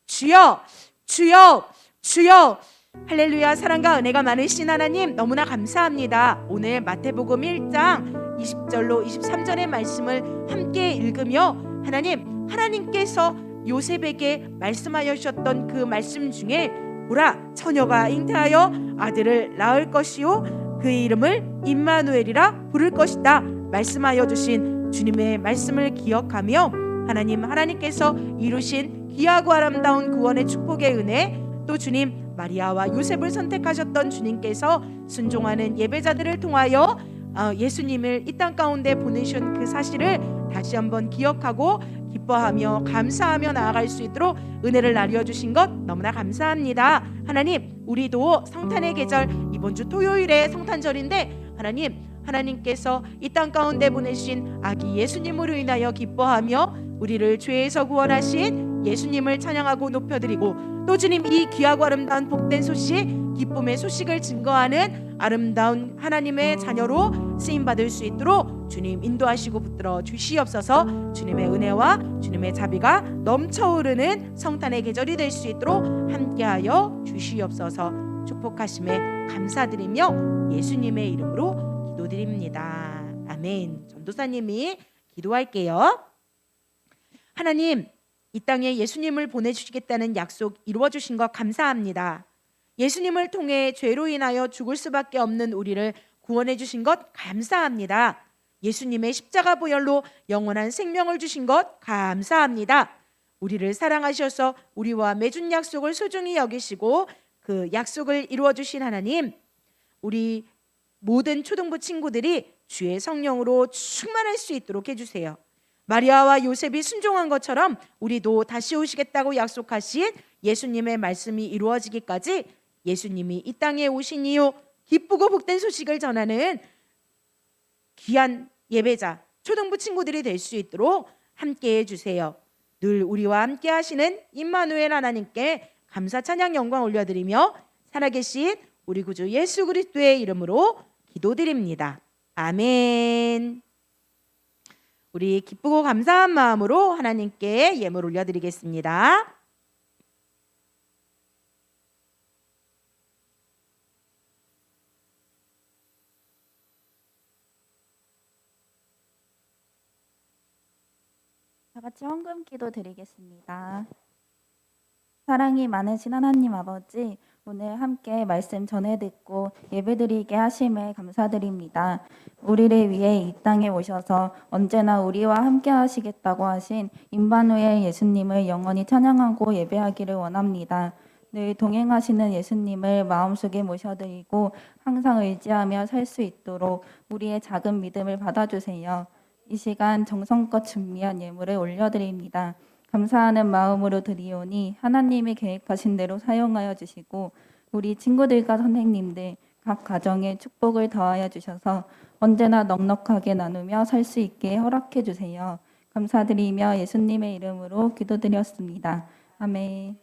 주여 주여 주여. 할렐루야. 사랑과 은혜가 많으신 하나님 너무나 감사합니다. 오늘 마태복음 1장 20절로 23절의 말씀을 함께 읽으며 하나님께서 요셉에게 말씀하여 주셨던 그 말씀 중에 보라 처녀가 잉태하여 아들을 낳을 것이요 그 이름을 임마누엘이라 부를 것이다 말씀하여 주신 주님의 말씀을 기억하며 하나님께서 이루신 귀하고 아름다운 구원의 축복의 은혜, 또 주님 마리아와 요셉을 선택하셨던 주님께서 순종하는 예배자들을 통하여 예수님을 이 땅 가운데 보내신 그 사실을 다시 한번 기억하고 기뻐하며 감사하며 나아갈 수 있도록 은혜를 나누어 주신 것 너무나 감사합니다. 하나님 우리도 성탄의 계절 이번 주 토요일에 성탄절인데 하나님께서 이 땅 가운데 보내신 아기 예수님으로 인하여 기뻐하며 우리를 죄에서 구원하신 예수님을 찬양하고 높여드리고, 또 주님 이 귀하고 아름다운 복된 소식, 기쁨의 소식을 증거하는 아름다운 하나님의 자녀로 쓰임받을 수 있도록 주님 인도하시고 붙들어 주시옵소서. 주님의 은혜와 주님의 자비가 넘쳐흐르는 성탄의 계절이 될 수 있도록 함께하여 주시옵소서. 축복하심에 감사드리며 예수님의 이름으로 기도드립니다. 아멘. 전도사님이 기도할게요. 하나님, 이 땅에 예수님을 보내주시겠다는 약속 이루어주신 것 감사합니다. 예수님을 통해 죄로 인하여 죽을 수밖에 없는 우리를 구원해 주신 것 감사합니다. 예수님의 십자가 보혈로 영원한 생명을 주신 것 감사합니다. 우리를 사랑하셔서 우리와 맺은 약속을 소중히 여기시고 그 약속을 이루어 주신 하나님, 우리 모든 초등부 친구들이 주의 성령으로 충만할 수 있도록 해주세요. 마리아와 요셉이 순종한 것처럼 우리도 다시 오시겠다고 약속하신 예수님의 말씀이 이루어지기까지 예수님이 이 땅에 오신 이후 기쁘고 복된 소식을 전하는 귀한 예배자 초등부 친구들이 될 수 있도록 함께해 주세요. 늘 우리와 함께 하시는 임마누엘 하나님께 감사 찬양 영광 올려드리며 살아계신 우리 구주 예수 그리스도의 이름으로 기도드립니다. 아멘. 우리 기쁘고 감사한 마음으로 하나님께 예물 올려드리겠습니다. 다 같이 헌금 기도 드리겠습니다. 사랑이 많으신 하나님 아버지, 오늘 함께 말씀 전해 듣고 예배드리게 하심에 감사드립니다. 우리를 위해 이 땅에 오셔서 언제나 우리와 함께 하시겠다고 하신 임마누엘 예수님을 영원히 찬양하고 예배하기를 원합니다. 늘 동행하시는 예수님을 마음속에 모셔드리고 항상 의지하며 살 수 있도록 우리의 작은 믿음을 받아주세요. 이 시간 정성껏 준비한 예물을 올려드립니다. 감사하는 마음으로 드리오니 하나님이 계획하신 대로 사용하여 주시고 우리 친구들과 선생님들 각 가정에 축복을 더하여 주셔서 언제나 넉넉하게 나누며 살 수 있게 허락해 주세요. 감사드리며 예수님의 이름으로 기도드렸습니다. 아멘.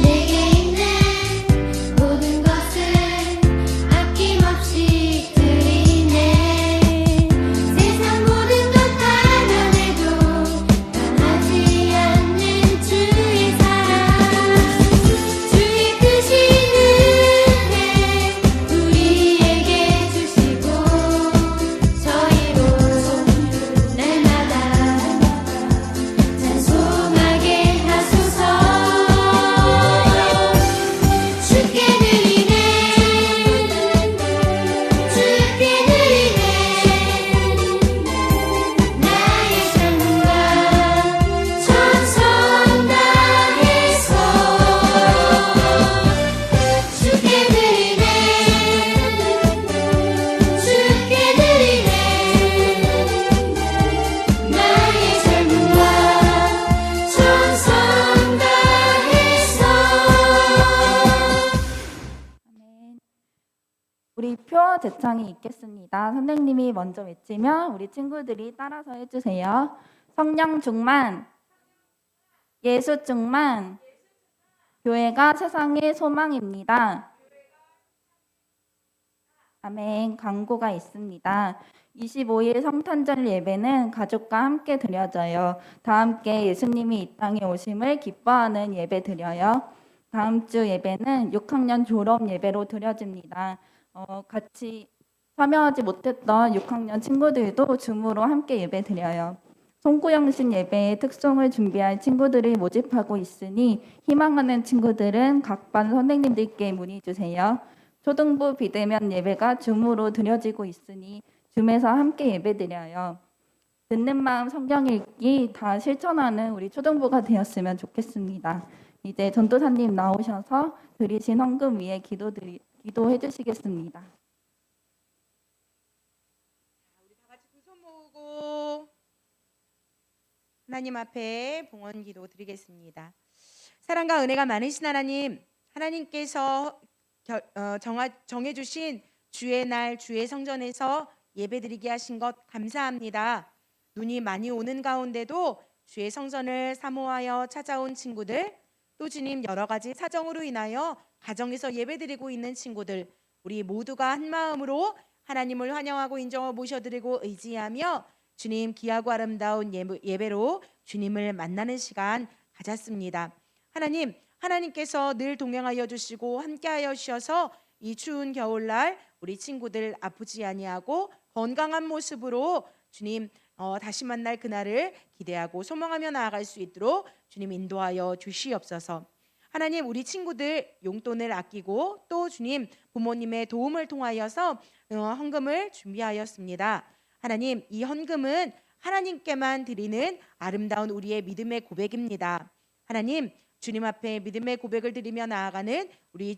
내게 있는 모든 것을 아낌없이 드리네. 세상 모든 것 가면해도 변하지 않는 주의 사랑, 주의 크신 은혜 우리에게 주시고 저희로 날마다 찬송하게 하소서. 주께 드리네, 주께 드리네, 나의 삶과 천성 다해서. 주께 드리네, 주께 드리네, 나의 삶과 천성 다해서. 아멘. 우리 표어 제창이 있겠습니다. 선생님이 먼저 외치면 우리 친구들이 따라서 해주세요. 성령 충만, 예수 충만, 교회가 세상의 소망입니다. 아멘. 광고가 있습니다. 25일 성탄절 예배는 가족과 함께 드려져요. 다 함께 예수님이 이 땅에 오심을 기뻐하는 예배 드려요. 다음 주 예배는 6학년 졸업 예배로 드려집니다. 같이 참여하지 못했던 6학년 친구들도 줌으로 함께 예배 드려요. 송구영신 예배의 특송을 준비할 친구들을 모집하고 있으니 희망하는 친구들은 각 반 선생님들께 문의 주세요. 초등부 비대면 예배가 줌으로 드려지고 있으니 줌에서 함께 예배 드려요. 듣는 마음 성경 읽기 다 실천하는 우리 초등부가 되었으면 좋겠습니다. 이제 전도사님 나오셔서 드리신 헌금 위에 기도해 주시겠습니다. 하나님 앞에 봉헌 기도 드리겠습니다. 사랑과 은혜가 많으신 하나님, 하나님께서 정해주신 주의 날 주의 성전에서 예배드리게 하신 것 감사합니다. 눈이 많이 오는 가운데도 주의 성전을 사모하여 찾아온 친구들, 또 주님 여러 가지 사정으로 인하여 가정에서 예배드리고 있는 친구들, 우리 모두가 한 마음으로 하나님을 환영하고 인정하고 모셔드리고 의지하며 주님 귀하고 아름다운 예배로 주님을 만나는 시간 가졌습니다. 하나님, 하나님께서 늘 동행하여 주시고 함께하여 주셔서 이 추운 겨울날 우리 친구들 아프지 아니하고 건강한 모습으로 주님 다시 만날 그날을 기대하고 소망하며 나아갈 수 있도록 주님 인도하여 주시옵소서. 하나님, 우리 친구들 용돈을 아끼고 또 주님 부모님의 도움을 통하여서 헌금을 준비하였습니다. 하나님, 이 헌금은 하나님께만 드리는 아름다운 우리의 믿음의 고백입니다. 하나님, 주님 앞에 믿음의 고백을 드리며 나아가는 우리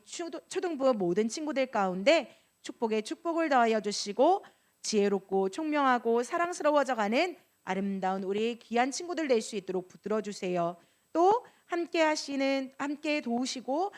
초등부 모든 친구들 가운데 축복에 축복을 더하여 주시고 지혜롭고 총명하고 사랑스러워져가는 아름다운 우리 귀한 친구들 될 수 있도록 붙들어 주세요. 또 함께 도우시고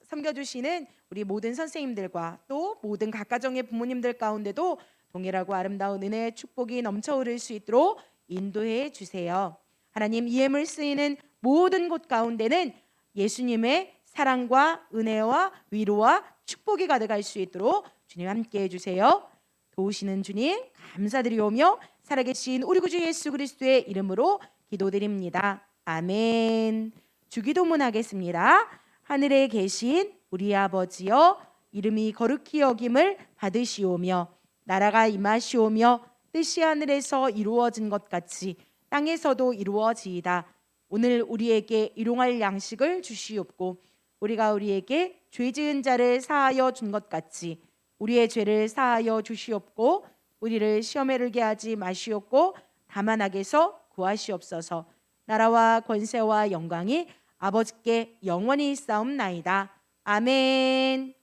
섬겨주시는 우리 모든 선생님들과 또 모든 각 가정의 부모님들 가운데도 동일하고 아름다운 은혜의 축복이 넘쳐 흐를 수 있도록 인도해 주세요. 하나님, 이 예물 쓰이는 모든 곳 가운데는 예수님의 사랑과 은혜와 위로와 축복이 가득할 수 있도록 주님 함께해 주세요. 도우시는 주님 감사드리오며 살아계신 우리 구주 예수 그리스도의 이름으로 기도드립니다. 아멘. 주기도문 하겠습니다. 하늘에 계신 우리 아버지여, 이름이 거룩히 여김을 받으시오며 나라가 임하시오며 뜻이 하늘에서 이루어진 것 같이 땅에서도 이루어지이다. 오늘 우리에게 일용할 양식을 주시옵고 우리가 우리에게 죄 지은 자를 사하여 준 것 같이 우리의 죄를 사하여 주시옵고 우리를 시험에 들게 하지 마시옵고 다만 악에서 구하시옵소서. 나라와 권세와 영광이 아버지께 영원히 있사옵나이다. 아멘.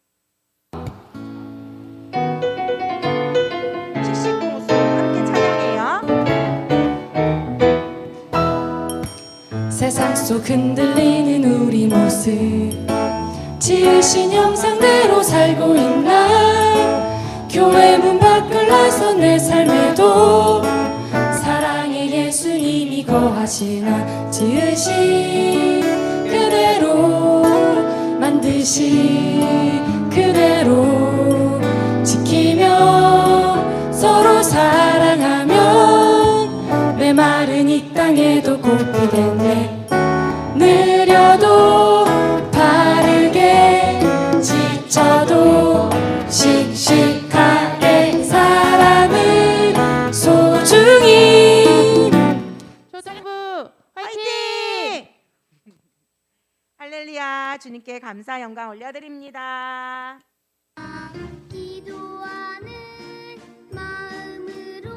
70공수 함께 찬양해요. 세상 속 흔들리는 우리 모습 지으신 형상대로 살고 있나 교회 문 밖을 나선 내 삶에도 사랑의 예수님이 거하시나 지으신 그대로 만드신 그대로 지키며 서로 사랑하면 메마른 이 땅에도 꽃 피겠네. 느려도 바르게 지쳐도 씩씩하게 사랑을 소중히. 초등부 화이팅! 할렐루야. 주님께 감사 영광 올려드립니다. 기도하는 마음으로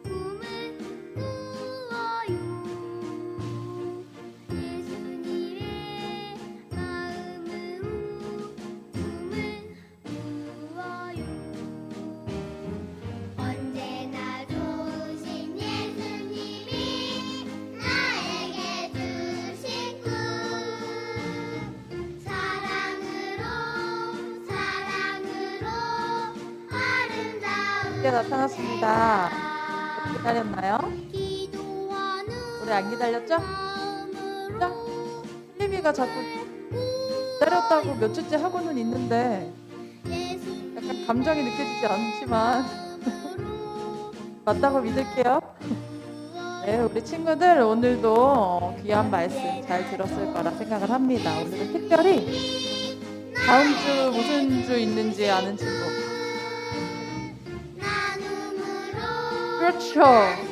꿈을 꾸어요. 예수님의 마음으로 꿈을 꾸어요. 언제나 좋으신 예수님이 나에게 주신 꿈 사랑으로 아름다운 이제 나타났습니다. 기다렸나요? 우리 안 기다렸죠? 자, 힐림이가 자꾸 기다렸다고 몇 주째 하고는 있는데 약간 감정이 느껴지지 않지만 맞다고 믿을게요. 네, 우리 친구들 오늘도 귀한 말씀 잘 들었을 거라 생각을 합니다. 오늘은 특별히 다음 주 무슨 주 있는지 아는 친구. 그렇죠.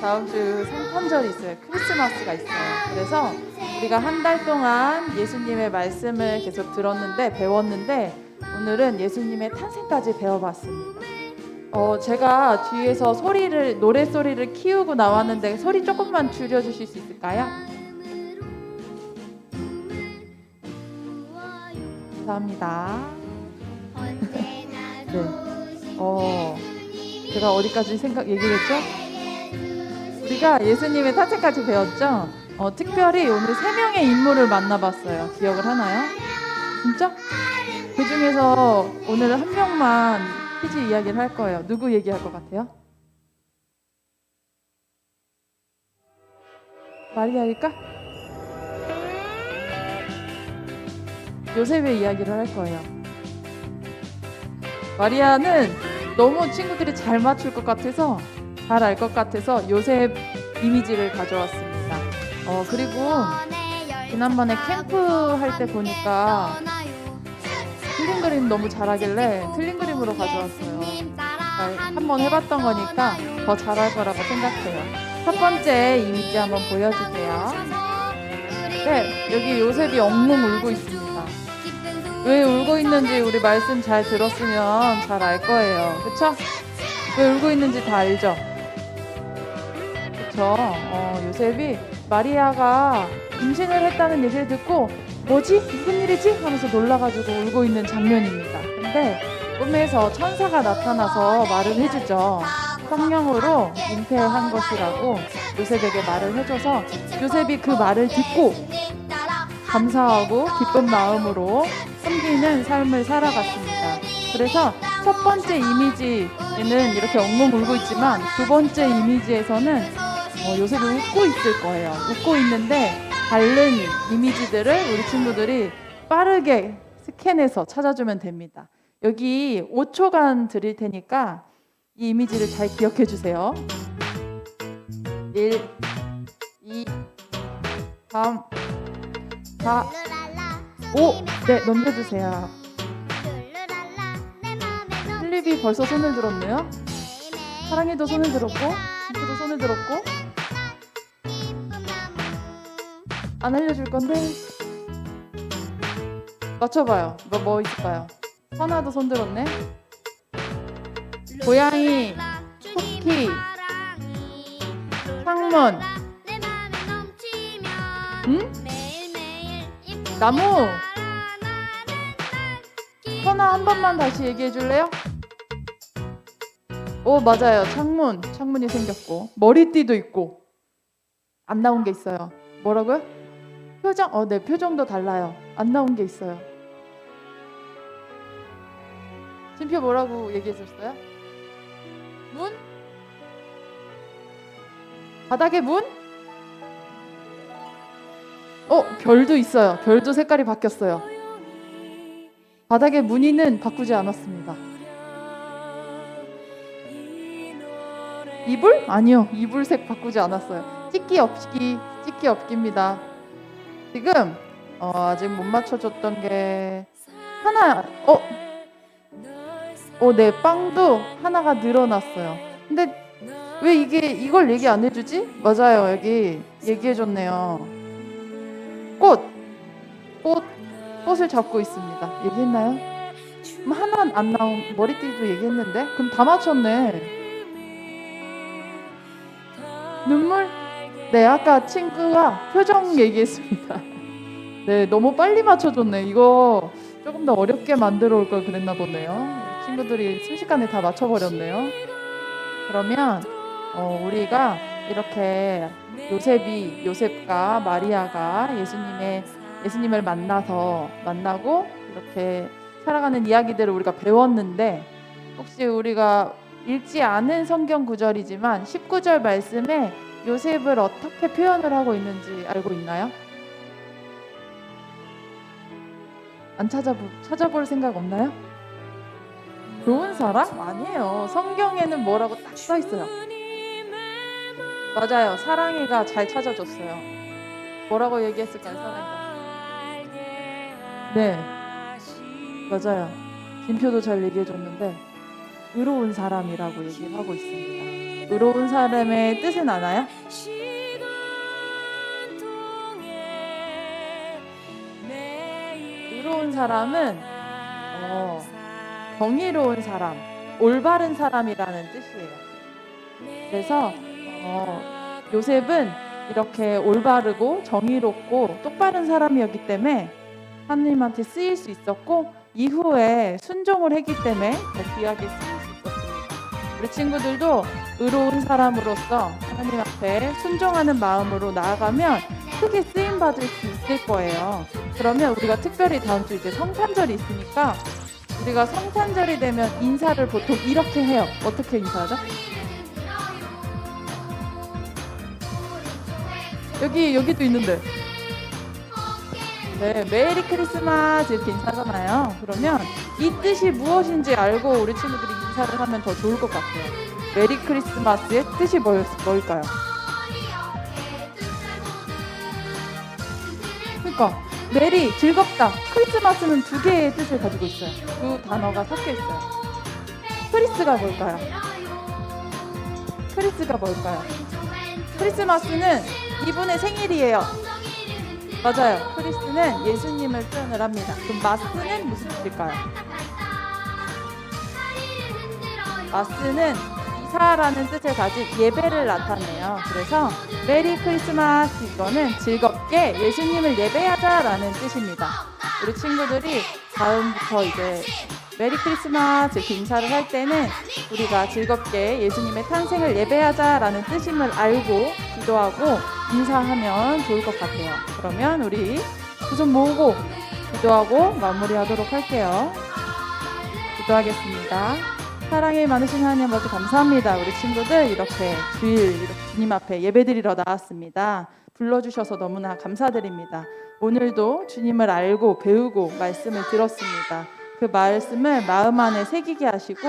다음 주 성탄절이 있어요. 크리스마스가 있어요. 그래서 우리가 한 달 동안 예수님의 말씀을 계속 배웠는데 오늘은 예수님의 탄생까지 배워봤습니다. 제가 뒤에서 노래 소리를 키우고 나왔는데 소리 조금만 줄여주실 수 있을까요? 감사합니다. 네. 제가 어디까지 얘기를 했죠? 우리가 예수님의 탄생까지 배웠죠? 특별히 오늘 3명의 인물을 만나봤어요. 기억을 하나요? 진짜? 그 중에서 오늘 한 명만 퀴즈 이야기를 할 거예요. 누구 얘기할 것 같아요? 마리아일까? 요셉의 이야기를 할 거예요. 마리아는 너무 친구들이 잘 맞출 것 같아서, 잘 알 것 같아서 요셉 이미지를 가져왔습니다. 그리고 지난번에 캠프 할 때 보니까 틀린 그림 너무 잘하길래 틀린 그림으로 가져왔어요. 한번 해봤던 거니까 더 잘할 거라고 생각해요. 첫 번째 이미지 한번 보여주세요. 네, 여기 요셉이 엉엉 울고 있습니다. 왜 울고 있는지 우리 말씀 잘 들었으면 잘 알 거예요. 그쵸? 왜 울고 있는지 다 알죠? 그쵸? 요셉이 마리아가 임신을 했다는 얘기를 듣고 뭐지? 무슨 일이지? 하면서 놀라가지고 울고 있는 장면입니다. 근데 꿈에서 천사가 나타나서 말을 해주죠. 성령으로 잉태한 것이라고 요셉에게 말을 해줘서 요셉이 그 말을 듣고 감사하고 기쁜 마음으로 섬기는 삶을 살아갔습니다. 그래서 첫 번째 이미지에는 이렇게 엉엉 울고 있지만 두 번째 이미지에서는 요셉이 웃고 있을 거예요. 웃고 있는데 다른 이미지들을 우리 친구들이 빠르게 스캔해서 찾아주면 됩니다. 여기 5초간 드릴 테니까 이 이미지를 잘 기억해 주세요. 1, 2, 3, 4, 5. 네, 넘겨주세요. 필립이 벌써 손을 들었네요. 사랑이도 손을 들었고, 진표도 손을 들었고. 안 알려줄 건데 맞춰봐요. 뭐 있을까요? 선아도 손 들었네. 고양이, 토끼, 창문, 응? 나무. 선아 한 번만 다시 얘기해 줄래요? 오, 맞아요. 창문이 생겼고 머리띠도 있고 안 나온 게 있어요. 뭐라고요? 표정? 네, 표정도 달라요. 안 나온 게 있어요. 진표 뭐라고 얘기했었어요? 문? 바닥에 문? 별도 있어요. 별도 색깔이 바뀌었어요. 바닥에 무늬는 바꾸지 않았습니다. 이불? 아니요. 이불색 바꾸지 않았어요. 찍기 없기입니다. 지금 아직 못 맞춰줬던 게 하나. 네, 빵도 하나가 늘어났어요. 근데 왜 이걸 얘기 안 해주지? 맞아요. 여기 얘기해줬네요. 꽃을 잡고 있습니다. 얘기했나요? 그럼 하나 안 나온 머리띠도 얘기했는데? 그럼 다 맞췄네. 눈물? 네, 아까 친구가 표정 얘기했습니다. 네, 너무 빨리 맞춰줬네. 이거 조금 더 어렵게 만들어 올 걸 그랬나 보네요. 친구들이 순식간에 다 맞춰버렸네요. 그러면 우리가 이렇게 요셉과 마리아가 예수님을 만나고 이렇게 살아가는 이야기들을 우리가 배웠는데, 혹시 우리가 읽지 않은 성경 구절이지만 19절 말씀에 요셉을 어떻게 표현을 하고 있는지 알고 있나요? 안 찾아볼 생각 없나요? 좋은 사람? 아니에요. 성경에는 뭐라고 딱 써 있어요. 맞아요. 사랑이가 잘 찾아줬어요. 뭐라고 얘기했을까요, 사랑이가? 네, 맞아요. 진표도 잘 얘기해줬는데 의로운 사람이라고 얘기를 하고 있습니다. 의로운 사람의 뜻은 아나요? 의로운 사람은 정의로운 사람, 올바른 사람이라는 뜻이에요. 그래서 요셉은 이렇게 올바르고 정의롭고 똑바른 사람이었기 때문에 하나님한테 쓰일 수 있었고, 이후에 순종을 했기 때문에 더 귀하게 쓰일 수 있었습니다. 우리 친구들도 의로운 사람으로서 하나님 앞에 순종하는 마음으로 나아가면 크게 쓰임 받을 수 있을 거예요. 그러면 우리가 특별히 다음 주 이제 성탄절이 있으니까 우리가 성탄절이 되면 인사를 보통 이렇게 해요. 어떻게 인사하죠? 여기도 있는데. 네, 메리 크리스마스 이렇게 인사하잖아요. 그러면 이 뜻이 무엇인지 알고 우리 친구들이 인사를 하면 더 좋을 것 같아요. 메리 크리스마스의 뜻이 뭘까요? 그러니까 메리 즐겁다. 크리스마스는 두 개의 뜻을 가지고 있어요. 두 단어가 섞여 있어요. 크리스가 뭘까요? 크리스가 뭘까요? 크리스마스는 이분의 생일이에요. 맞아요. 크리스는 예수님을 표현을 합니다. 그럼 마스는 무슨 뜻일까요? 마스는 이사라는 뜻을 가진 예배를 나타내요. 그래서 메리 크리스마스 이거는 즐겁게 예수님을 예배하자라는 뜻입니다. 우리 친구들이 다음부터 이제 메리 크리스마스 이렇게 인사를 할 때는 우리가 즐겁게 예수님의 탄생을 예배하자라는 뜻임을 알고 기도하고 인사하면 좋을 것 같아요. 그러면 우리 두 손 모으고 기도하고 마무리하도록 할게요. 기도하겠습니다. 사랑이 많으신 하나님 아버지 감사합니다. 우리 친구들 이렇게 주일 이렇게 주님 앞에 예배드리러 나왔습니다. 불러주셔서 너무나 감사드립니다. 오늘도 주님을 알고 배우고 말씀을 들었습니다. 그 말씀을 마음 안에 새기게 하시고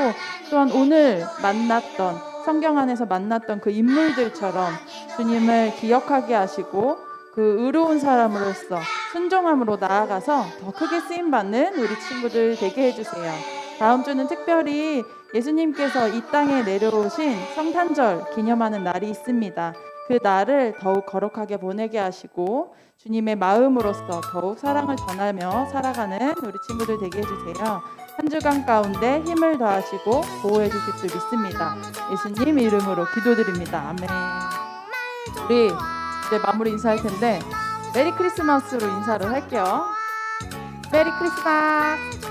또한 오늘 만났던 성경 안에서 만났던 그 인물들처럼 주님을 기억하게 하시고 그 의로운 사람으로서 순종함으로 나아가서 더 크게 쓰임받는 우리 친구들 되게 해주세요. 다음 주는 특별히 예수님께서 이 땅에 내려오신 성탄절 기념하는 날이 있습니다. 그 날을 더욱 거룩하게 보내게 하시고 주님의 마음으로서 더욱 사랑을 전하며 살아가는 우리 친구들 되게 해주세요. 한 주간 가운데 힘을 더하시고 보호해 주실 줄 믿습니다. 예수님 이름으로 기도드립니다. 아멘. 우리 이제 마무리 인사할 텐데 메리 크리스마스로 인사를 할게요. 메리 크리스마스.